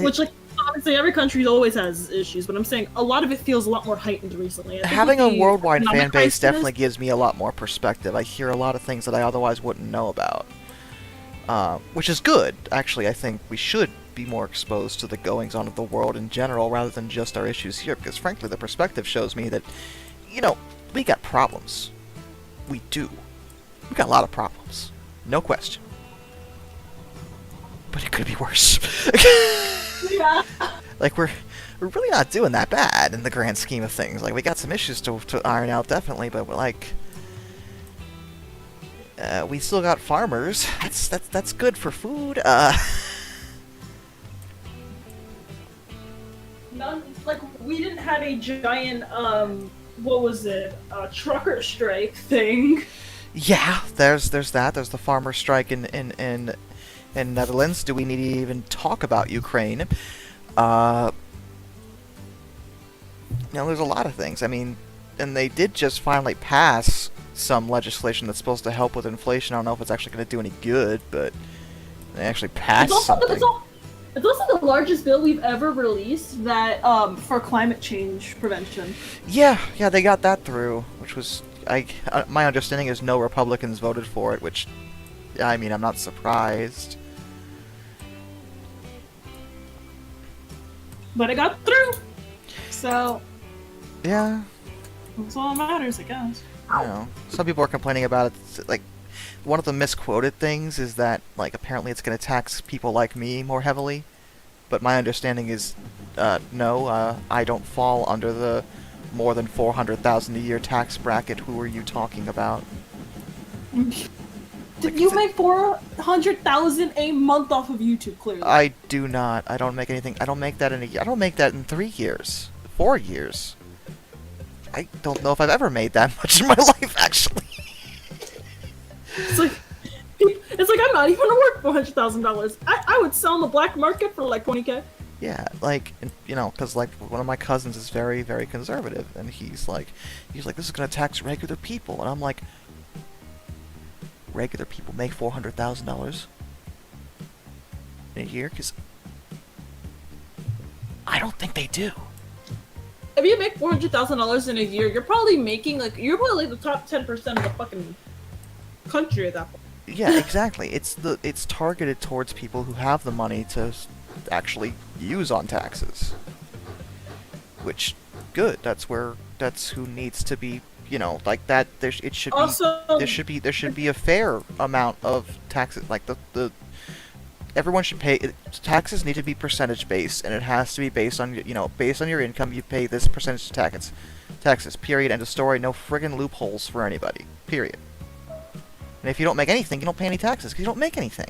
Which, like, honestly, every country always has issues, but I'm saying a lot of it feels a lot more heightened recently. Having a worldwide fan base definitely gives me a lot more perspective. I hear a lot of things that I otherwise wouldn't know about. Which is good. Actually, I think we should be more exposed to the goings-on of the world in general, rather than just our issues here, because frankly, the perspective shows me that, we got problems. We do. We got a lot of problems. No question. But it could be worse. Yeah. Like, we're really not doing that bad in the grand scheme of things. Like, we got some issues to iron out, definitely, but we're like... we still got farmers. That's good for food. Like, we didn't have a giant, what was it? Trucker strike thing. Yeah, there's that. There's the farmer strike in Netherlands. Do we need to even talk about Ukraine? There's a lot of things. I mean, and they did just finally pass some legislation that's supposed to help with inflation. I don't know if it's actually going to do any good, but they actually passed something. It's also the largest bill we've ever released that for climate change prevention. Yeah, they got that through, which was my understanding is no Republicans voted for it, which, I mean, I'm not surprised. But it got through. So. Yeah. That's all that matters, I guess. You know, some people are complaining about it. Like, one of the misquoted things is that, like, apparently it's going to tax people like me more heavily. But my understanding is, no, I don't fall under the more than 400,000 a year tax bracket. Who are you talking about? Did you make 400,000 a month off of YouTube? Clearly, I do not. I don't make anything. I don't make that in a year. I don't make that in 3 years, 4 years. I don't know if I've ever made that much in my life, actually. it's like I'm not even worth $400,000. I would sell on the black market for like 20K. Yeah, like, you know, because, like, one of my cousins is very, very conservative, and he's like, this is gonna tax regular people, and I'm like, regular people make $400,000 in a year? Because I don't think they do. If you make $400,000 in a year, you're probably the top 10% of the fucking country at that point. Yeah, exactly. It's targeted towards people who have the money to actually use on taxes. Which, good. That's who needs to be, you know, like that. There should be a fair amount of taxes. Like everyone should pay. Taxes need to be percentage based, and it has to be based on, you know, based on your income. You pay this percentage of taxes. Period. End of story. No friggin' loopholes for anybody. Period. And if you don't make anything, you don't pay any taxes because you don't make anything.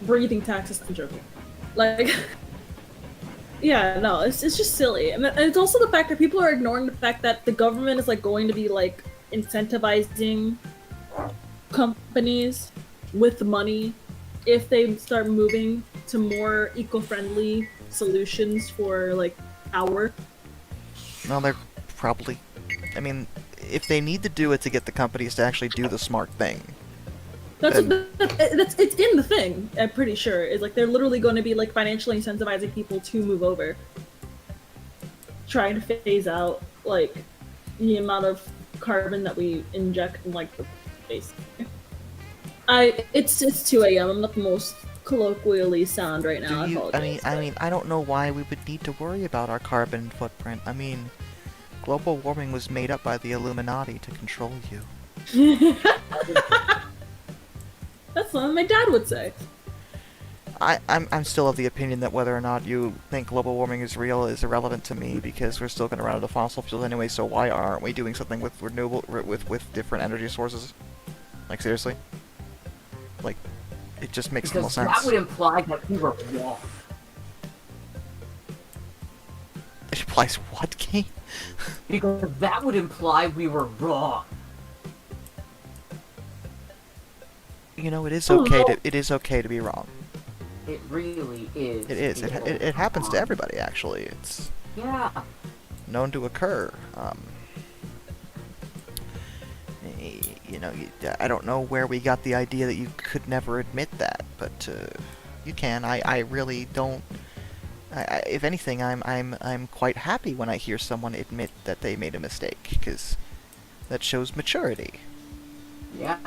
Breathing taxes, I'm joking. Like, yeah, no, it's just silly, and it's also the fact that people are ignoring the fact that the government is like going to be like incentivizing companies with money if they start moving to more eco-friendly solutions for like power. Well, they're probably. I mean, if they need to do it to get the companies to actually do the smart thing. It's in the thing. I'm pretty sure it's like they're literally going to be like financially incentivizing people to move over, trying to phase out like the amount of carbon that we inject in like the space. It's 2 a.m. I'm not the most colloquially sound right now. I mean, I don't know why we would need to worry about our carbon footprint. I mean, global warming was made up by the Illuminati to control you. That's something my dad would say. I'm still of the opinion that whether or not you think global warming is real is irrelevant to me, because we're still going to run out of fossil fuels anyway. So why aren't we doing something with renewable with different energy sources? Like, seriously? Like, it just makes no sense. That would imply that we were wrong. It implies what, Kane? Because that would imply we were wrong. You know, it is okay to be wrong. It really is. It is. It happens to everybody, actually. It's yeah. known to occur. You know, I don't know where we got the idea that you could never admit that, but you can. I really don't. If anything, I'm quite happy when I hear someone admit that they made a mistake, because that shows maturity. Yeah.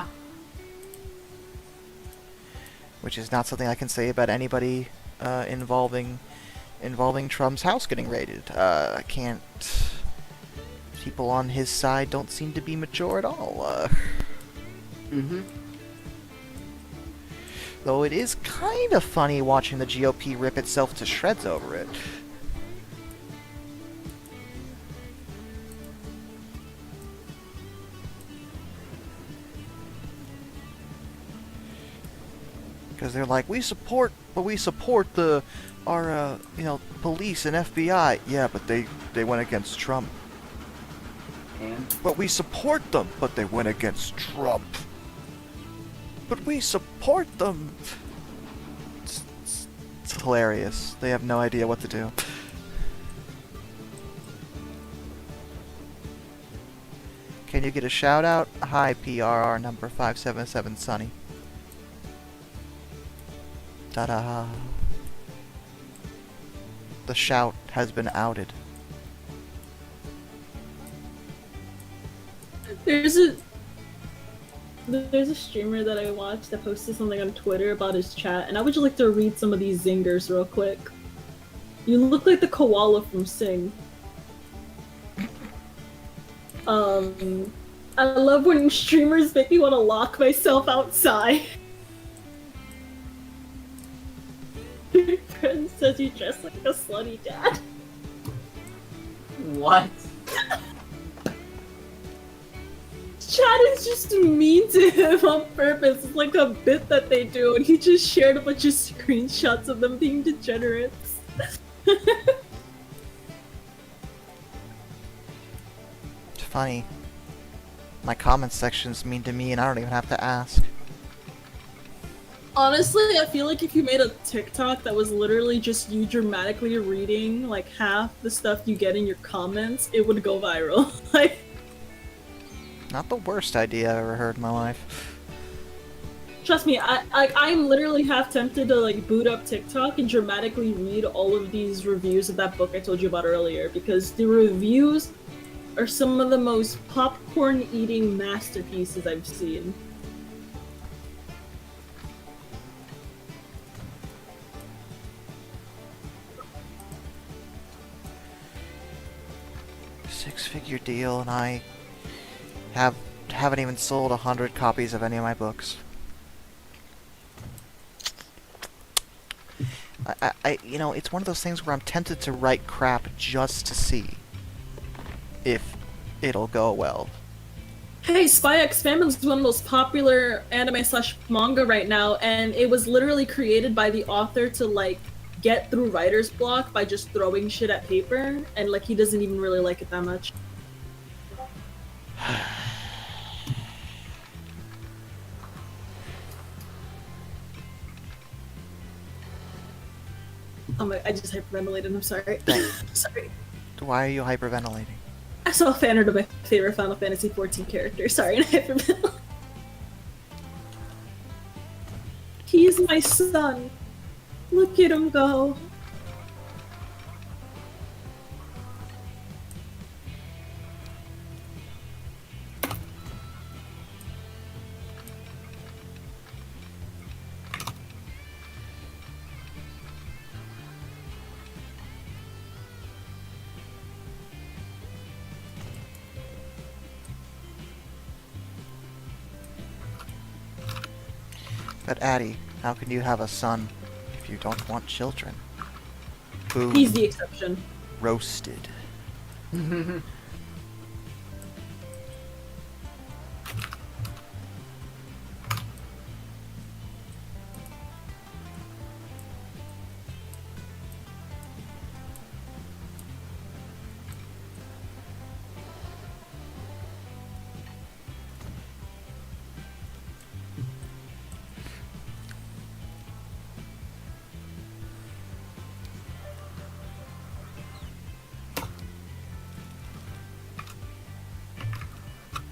Which is not something I can say about anybody involving Trump's house getting raided. I can't. People on his side don't seem to be mature at all. Though it is kind of funny watching the GOP rip itself to shreds over it. Because they're like, we support our police and FBI. Yeah, but they went against Trump. And? But we support them, but they went against Trump. But we support them. It's hilarious. They have no idea what to do. Can you get a shout out? Hi, PRR number 577 Sunny. Ta-da. The shout has been outed. There's a streamer that I watched that posted something on Twitter about his chat, and I would just like to read some of these zingers real quick. You look like the koala from Sing. Um, I love when streamers make me want to lock myself outside. Your friend says you dress like a slutty dad. What? Chad is just mean to him on purpose. It's like a bit that they do, and he just shared a bunch of screenshots of them being degenerates. It's funny. My comment section's mean to me and I don't even have to ask. Honestly, I feel like if you made a TikTok that was literally just you dramatically reading like half the stuff you get in your comments, it would go viral. Like, Not the worst idea I've ever heard in my life. trust me, I'm literally half tempted to like boot up TikTok and dramatically read all of these reviews of that book I told you about earlier, because the reviews are some of the most popcorn eating masterpieces I've seen. Six-figure deal, and I haven't even sold 100 copies of any of my books. You know, it's one of those things where I'm tempted to write crap just to see if it'll go well. Hey, Spy X Family is one of the most popular anime/manga right now, and it was literally created by the author to like get through writer's block by just throwing shit at paper, and like he doesn't even really like it that much. Oh my! I just hyperventilated. I'm sorry. Sorry. Why are you hyperventilating? I saw a fan art of my favorite Final Fantasy XIV character. Sorry, and I hyperventilated. He's my son. Look at him go. But Addie, how can you have a son if you don't want children? Boom. He's the exception. Roasted.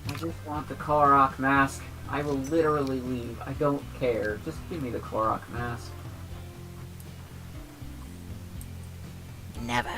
I just want the Korok mask. I will literally leave. I don't care. Just give me the Korok mask. Never.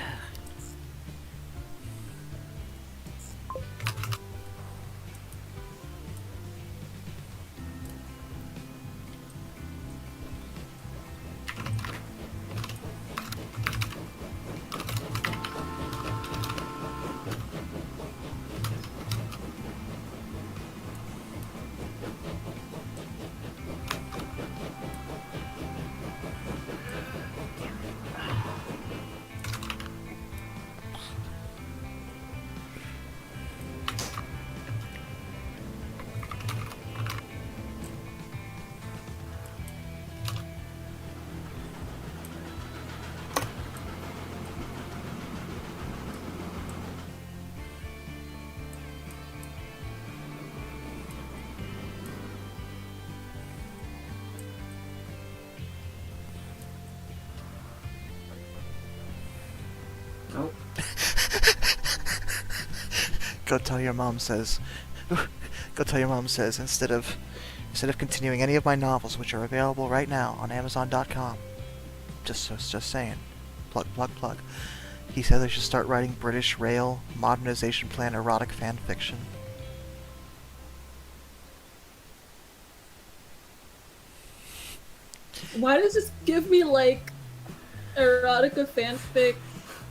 Nope. Go tell your mom says. Go tell your mom says instead of continuing any of my novels, which are available right now on Amazon.com. Just saying. Plug. He said I should start writing British rail modernization plan erotic fan fiction. Why does this give me like erotica fanfic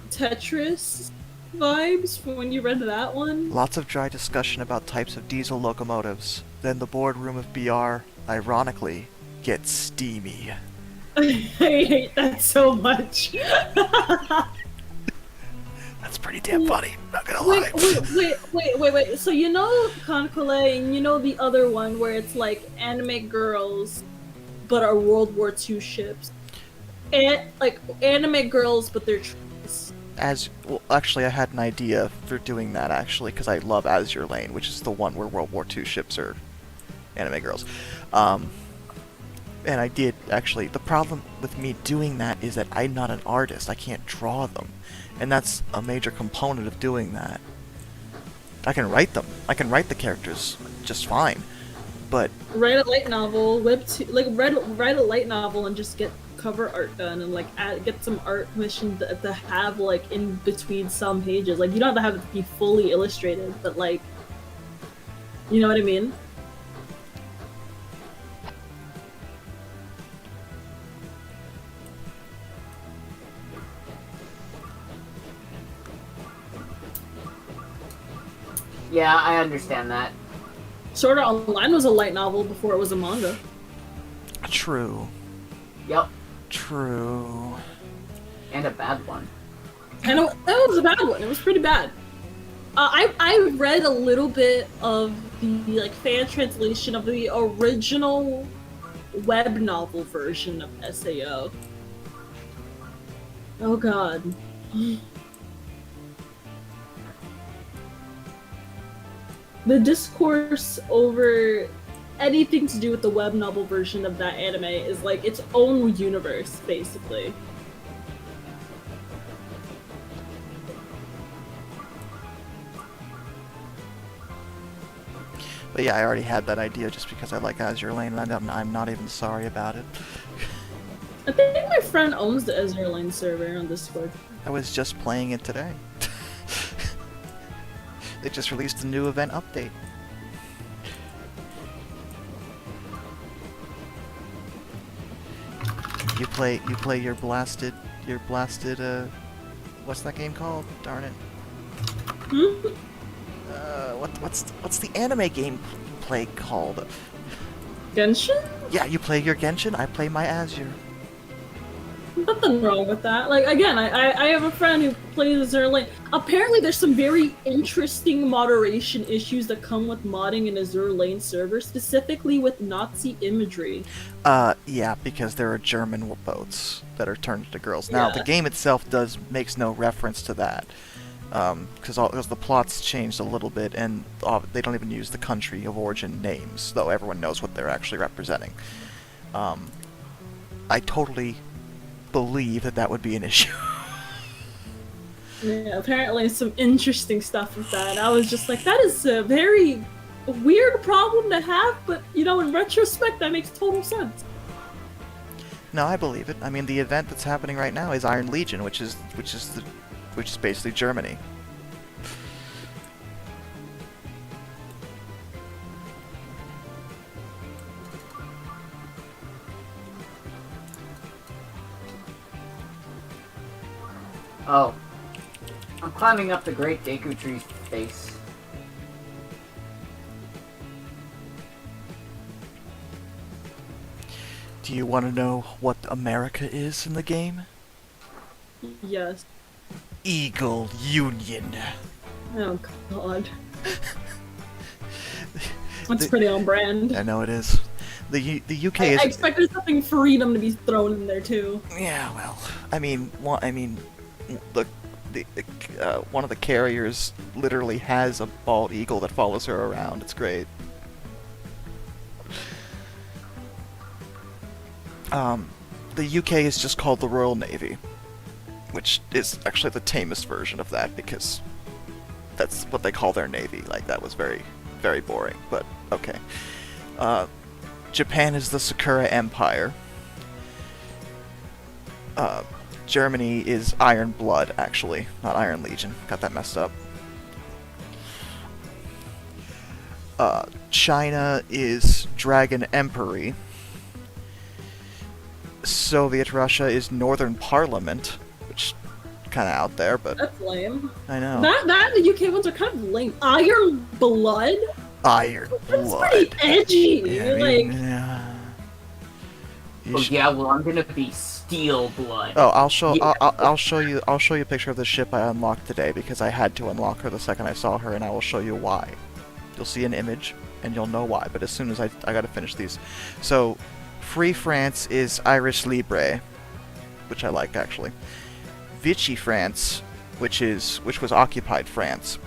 Tetris? vibes from when you read that one. Lots of dry discussion about types of diesel locomotives. Then the boardroom of BR, ironically, gets steamy. I hate that so much. That's pretty damn funny, not gonna lie. Wait. So you know Conquele and you know the other one where it's like anime girls, but are World War II ships. And like anime girls, but they're trans. Well, actually, I had an idea for doing that, actually, because I love Azure Lane, which is the one where World War II ships are anime girls. And I did, actually. The problem with me doing that is that I'm not an artist. I can't draw them. And that's a major component of doing that. I can write them. I can write the characters just fine. But Write a light novel, write a light novel and just get cover art done and like get some art commissioned to have like in between some pages. Like you don't have to have it be fully illustrated, but like, you know what I mean? Yeah, I understand that. Sword Art Online was a light novel before it was a manga. true. Yep. True. And a bad one. And that was a bad one. It was pretty bad. I read a little bit of the like fan translation of the original web novel version of SAO. Oh god. The discourse over anything to do with the web novel version of that anime is like its own universe, basically. But yeah, I already had that idea just because I like Azure Lane, and I'm not even sorry about it. I think my friend owns the Azure Lane server on Discord. I was just playing it today. They just released a new event update. You play your blasted, what's that game called? Darn it. Hmm? What's the anime game play called? Genshin? Yeah, you play your Genshin, I play my Azure. Nothing wrong with that. Like, again, I have a friend who plays Azure Lane. Apparently, there's some very interesting moderation issues that come with modding an Azure Lane server, specifically with Nazi imagery. Yeah, because there are German boats that are turned into girls. Now, Yeah. the game itself makes no reference to that. Because the plot's changed a little bit, and they don't even use the country of origin names, though everyone knows what they're actually representing. I totally believe that would be an issue. Yeah, apparently some interesting stuff with that. I was just like, that is a very weird problem to have, but, you know, in retrospect, that makes total sense. No, I believe it. I mean, the event that's happening right now is Iron Legion, which is basically Germany. Oh. I'm climbing up the Great Deku Tree's face. Do you want to know what America is in the game? Yes. Eagle Union. Oh, God. That's pretty on brand. I know it is. The UK is. I expected something freedom to be thrown in there, too. Yeah, well, I mean, one of the carriers literally has a bald eagle that follows her around. It's great. The UK is just called the Royal Navy, which is actually the tamest version of that because that's what they call their navy. Like, that was very, very boring, but okay. Japan is the Sakura Empire. Germany is Iron Blood, actually, not Iron Legion. Got that messed up. China is Dragon Empery. Soviet Russia is Northern Parliament, which kind of out there, but That's lame. I know. That the UK ones are kind of lame. Iron Blood? Iron That's blood. pretty edgy. Yeah, I like, mean, yeah. You Oh should- yeah, well I'm gonna be Steel Blood. Oh, I'll show. Yeah. I'll show you. I'll show you a picture of the ship I unlocked today because I had to unlock her the second I saw her, and I will show you why. You'll see an image, and you'll know why. But as soon as I gotta finish these. So, Free France is Irish Libre, which I like actually. Vichy France, which was occupied France,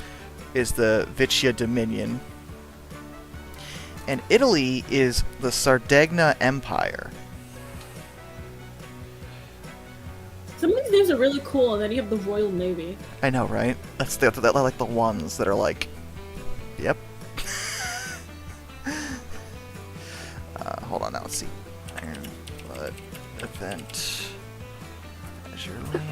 is the Vicia Dominion. And Italy is the Sardegna Empire. some of these names are really cool, and then you have the Royal Navy. I know, right? That's like the ones that are like, yep. Hold on now, let's see. Iron Blood event. Azure Lane.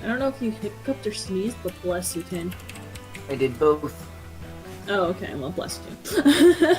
I don't know if you hiccuped or sneezed, but bless you, Tin. I did both. Oh, okay, well, bless you.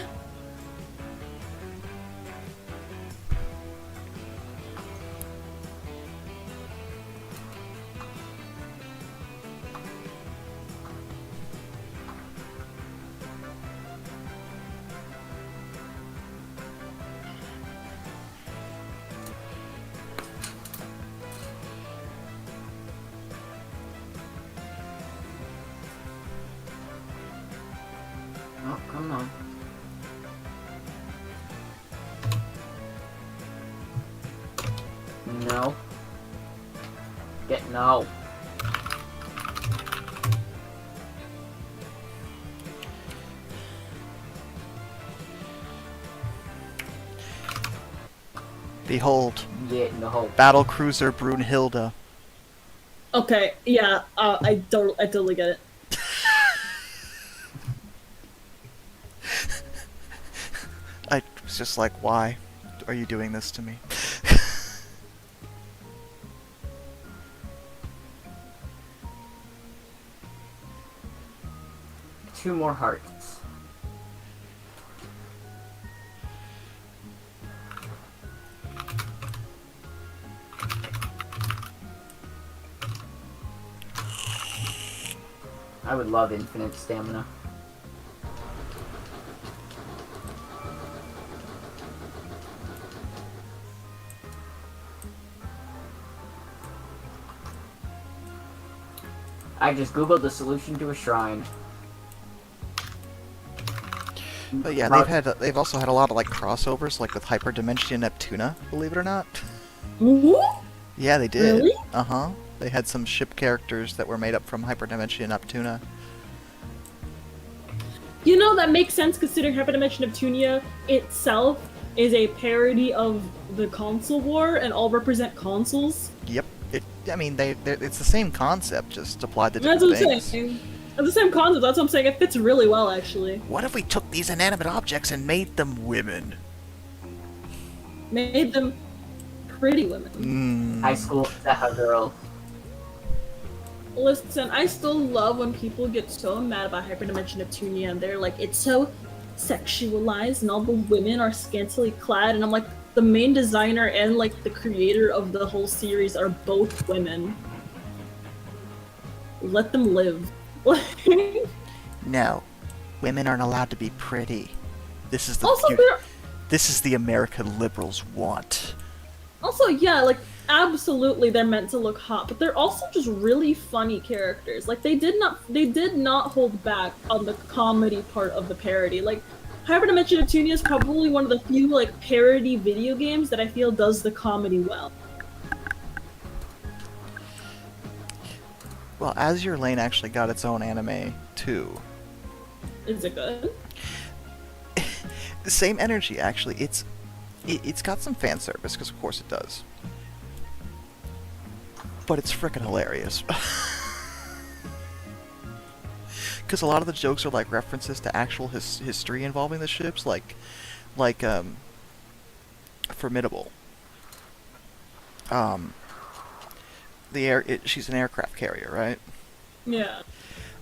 Oh, come on. No. Get no. Behold, Get no. battle cruiser Brunhilde. Okay, yeah, I totally get it. I was just like, why are you doing this to me? Two more hearts. I would love infinite stamina. I just googled the solution to a shrine. But yeah, they've also had a lot of like crossovers, like with Hyperdimension Neptuna, believe it or not. Ooh? Yeah, they did. Really? Uh-huh. They had some ship characters that were made up from Hyperdimension Neptuna. You know, that makes sense considering Hyperdimension Neptunia itself is a parody of the console war and all represent consoles. Yep. I mean, it's the same concept, just applied to That's different what I'm things. saying. It's the same concept, that's what I'm saying. It fits really well, actually. What if we took these inanimate objects and made them women? Made them pretty women. High school Zeha girl. Listen, I still love when people get so mad about Hyperdimension Neptunia and they're like, it's so sexualized and all the women are scantily clad, and I'm like, the main designer and like the creator of the whole series are both women. Let them live. No, women aren't allowed to be pretty. This is the Also, this is the America liberals want. Also, yeah, like, absolutely they're meant to look hot, but they're also just really funny characters. Like, they did not hold back on the comedy part of the parody. Like, Hyperdimension Neptunia is probably one of the few, like, parody video games that I feel does the comedy well. Well, Azure Lane actually got its own anime too. Is it good? The same energy, actually. It's got some fan service, because of course it does. But it's frickin' hilarious. Because a lot of the jokes are like references to actual history involving the ships, like Formidable. She's an aircraft carrier, right? Yeah.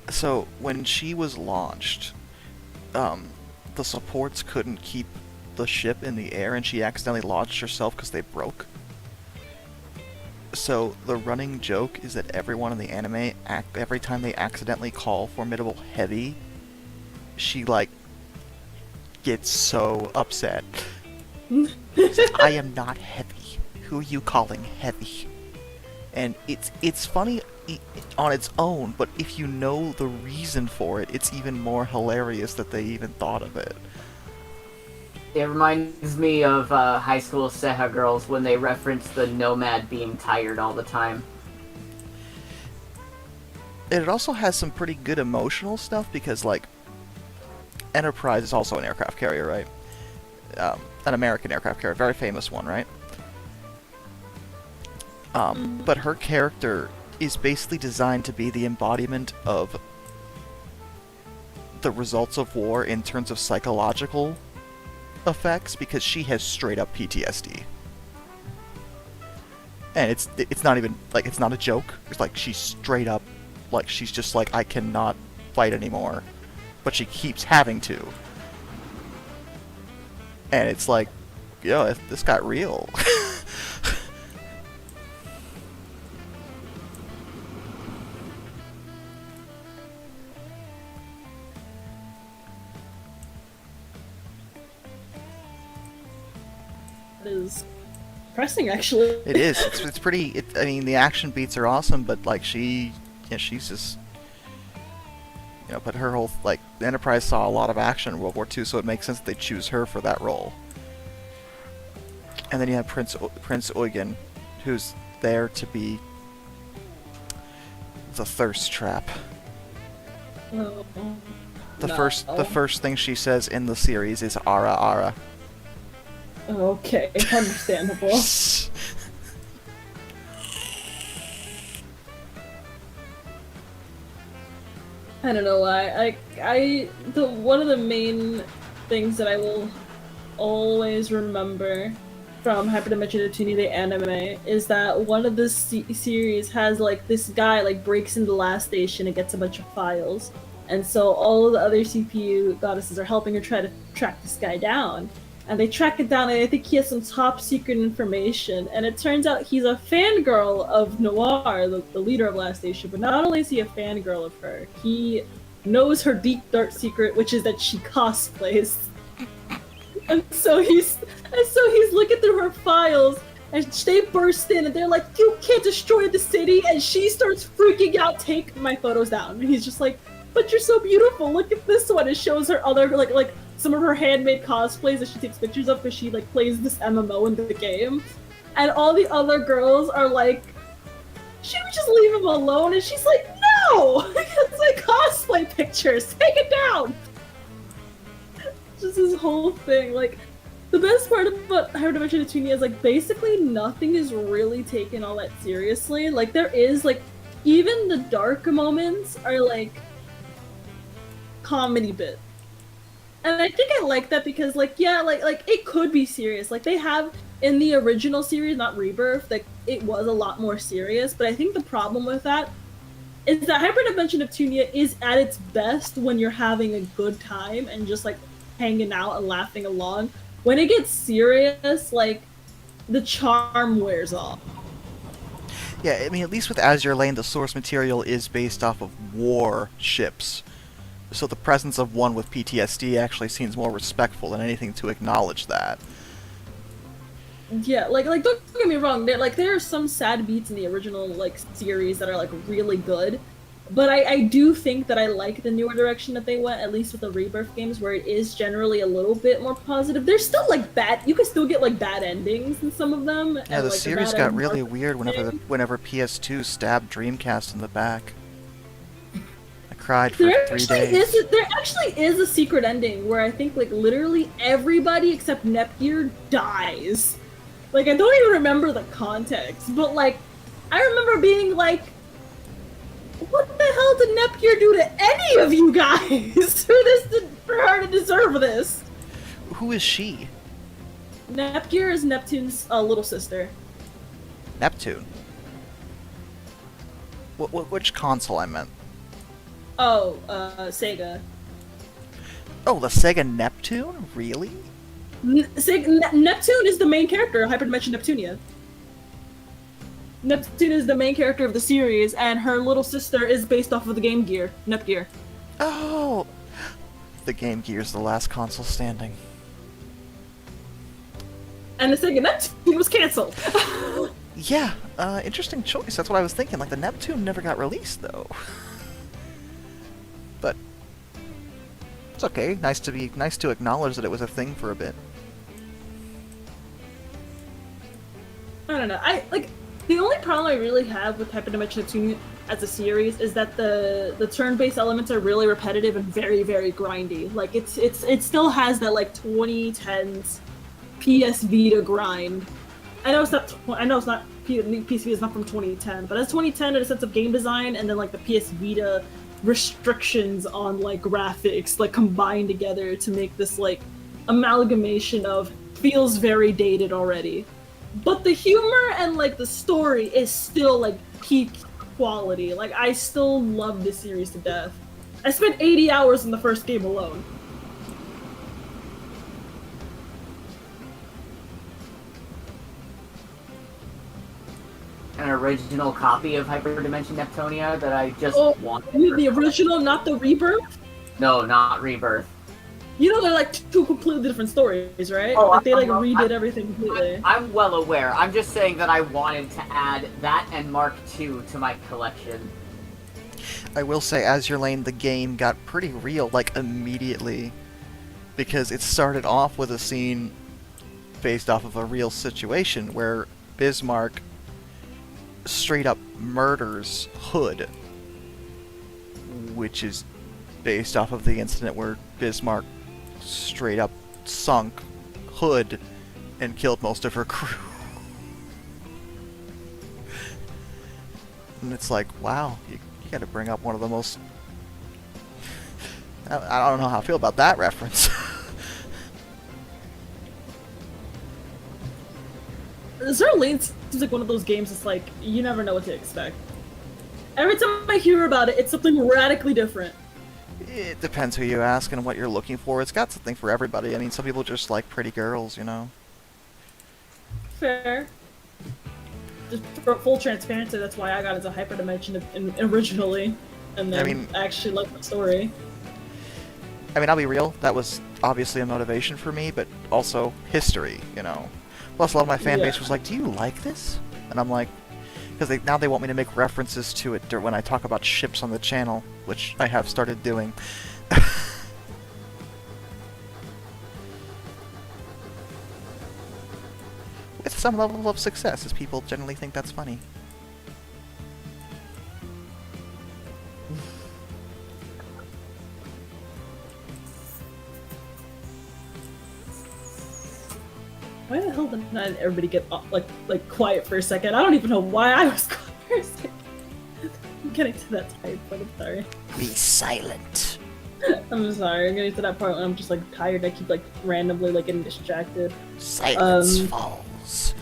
So when she was launched, the supports couldn't keep the ship in the air, and she accidentally launched herself because they broke. So the running joke is that everyone in the anime, every time they accidentally call Formidable heavy, she like gets so upset. I am not heavy. Who are you calling heavy? And it's funny on its own, but if you know the reason for it, it's even more hilarious that they even thought of it. It reminds me of high school Seha girls when they reference the Nomad being tired all the time. And it also has some pretty good emotional stuff because, like, Enterprise is also an aircraft carrier, right? An American aircraft carrier, very famous one, right? But her character is basically designed to be the embodiment of the results of war in terms of psychological effects, because she has straight up PTSD. And it's not even, like, it's not a joke. It's like, she's straight up, like, she's just like, I cannot fight anymore. But she keeps having to. And it's like, yo, this got real. It is depressing, actually. It is. It's pretty. I mean, the action beats are awesome, but like she's just, but her whole like the Enterprise saw a lot of action in World War II, so it makes sense that they choose her for that role. And then you have Prince Eugen, who's there to be the thirst trap. Oh, The no. first thing she says in the series is "Ara Ara." Okay, understandable. I don't know why. One of the main things that I will always remember from Hyperdimension Neptunia, the anime, is that one of the series has like this guy like breaks into the last station and gets a bunch of files, and so all of the other CPU goddesses are helping her try to track this guy down. And they track it down, and I think he has some top secret information. And it turns out he's a fangirl of Noir, the leader of Last Station. But not only is he a fangirl of her, he knows her deep dark secret, which is that she cosplays. And so he's looking through her files, and they burst in, and they're like, "You can't destroy the city!" And she starts freaking out, "Take my photos down!" And he's just like, "But you're so beautiful! Look at this one!" It shows her other like some of her handmade cosplays that she takes pictures of because she like plays this MMO in the game, and all the other girls are like, "Should we just leave him alone?" And she's like, "No! It's like cosplay pictures. Take it down." Just this whole thing. Like, the best part about Hyperdimension Neptunia is like basically nothing is really taken all that seriously. Like there is like even the dark moments are like comedy bit. And I think I like that because, like, yeah, like it could be serious. Like, they have, in the original series, not Rebirth, like, it was a lot more serious. But I think the problem with that is that Hyperdimension Neptunia is at its best when you're having a good time and just, like, hanging out and laughing along. When it gets serious, like, the charm wears off. Yeah, I mean, at least with Azure Lane, the source material is based off of war ships. So the presence of one with PTSD actually seems more respectful than anything to acknowledge that. Yeah, like don't get me wrong. There are some sad beats in the original like series that are like really good, but I do think that I like the newer direction that they went, at least with the Rebirth games, where it is generally a little bit more positive. There's still like bad. You can still get like bad endings in some of them. Yeah, and, the like, series bad got end really marketing. weird whenever PS2 stabbed Dreamcast in the back. Cried for 3 days. There actually is a secret ending where I think like literally everybody except Nepgear dies. Like I don't even remember the context, but like I remember being like, what the hell did Nepgear do to any of you guys for her to deserve this? Who is she? Nepgear is Neptune's little sister. Neptune. Which console I meant? Oh, Sega. Oh, the Sega Neptune? Really? Neptune is the main character of Hyperdimension Neptunia. Neptune is the main character of the series, and her little sister is based off of the Game Gear, Nepgear. Oh! The Game Gear's the last console standing. And the Sega Neptune was cancelled. Yeah, interesting choice. That's what I was thinking. Like, the Neptune never got released, though. But it's okay. Nice to acknowledge that it was a thing for a bit. I don't know. The only problem I really have with Hyperdimension Neptunia as a series is that the turn-based elements are really repetitive and very, very grindy. Like it still has that like 2010s PS Vita grind. I know it's not PS Vita is not from 2010, but it's 2010 in a sense of game design, and then like the PS Vita restrictions on like graphics like combined together to make this like amalgamation of feels very dated already. But the humor and like the story is still like peak quality. Like I still love this series to death. I spent 80 hours in the first game alone. An original copy of Hyperdimension Neptunia that I just wanted. You mean the original, not the Rebirth? No, not Rebirth. You know they're like two completely different stories, right? Oh, like they like redid everything completely. I'm well aware. I'm just saying that I wanted to add that and Mark II to my collection. I will say, Azure Lane, the game got pretty real, like, immediately. Because it started off with a scene based off of a real situation where Bismarck straight up murders Hood. Which is based off of the incident where Bismarck straight up sunk Hood and killed most of her crew. And it's like, wow, you gotta bring up one of the most... I don't know how I feel about that reference. Azure Lane seems like one of those games that's like, you never know what to expect. Every time I hear about it, it's something radically different. It depends who you ask and what you're looking for. It's got something for everybody. I mean, some people just like pretty girls, you know? Fair. Just for full transparency, that's why I got into Hyperdimension originally, and then actually liked the story. I mean, I'll be real, that was obviously a motivation for me, but also history, you know? Plus, a lot of my fan base was like, do you like this? And I'm like, because now they want me to make references to it when I talk about ships on the channel, which I have started doing. With some level of success, as people generally think that's funny. Why the hell did not everybody get like quiet for a second? I don't even know why I was quiet for a second. I'm getting to that type, but I'm sorry. Be silent. I'm sorry. I'm getting to that part when I'm just like tired. I keep like randomly like getting distracted. Silence falls.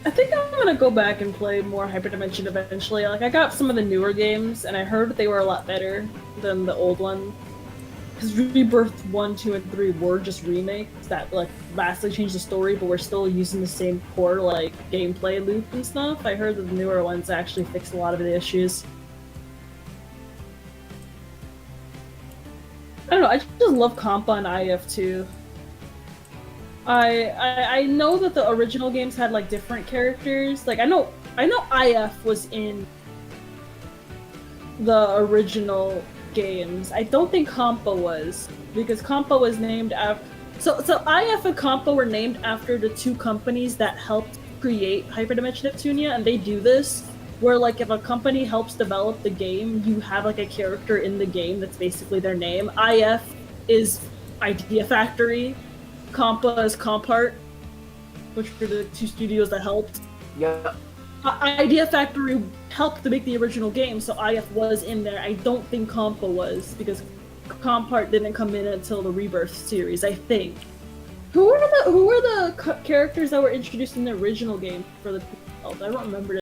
I think I'm gonna go back and play more Hyperdimension eventually. Like I got some of the newer games, and I heard they were a lot better than the old one. Because Rebirth 1, 2, and 3 were just remakes that like vastly changed the story, but we're still using the same core like gameplay loop and stuff. I heard that the newer ones actually fixed a lot of the issues. I don't know, I just love Compa and IF too. I know that the original games had like different characters. Like I know IF was in the original games. I don't think Compa was, because Compa was named after... So IF and Compa were named after the two companies that helped create Hyperdimension Neptunia, and they do this where like if a company helps develop the game, you have like a character in the game that's basically their name. IF is Idea Factory, Compa is Compart, which were the two studios that helped. Yep. Idea Factory helped to make the original game, so IF was in there. I don't think Compa was, because Compart didn't come in until the Rebirth series, I think. Who were the characters that were introduced in the original game for the... I don't remember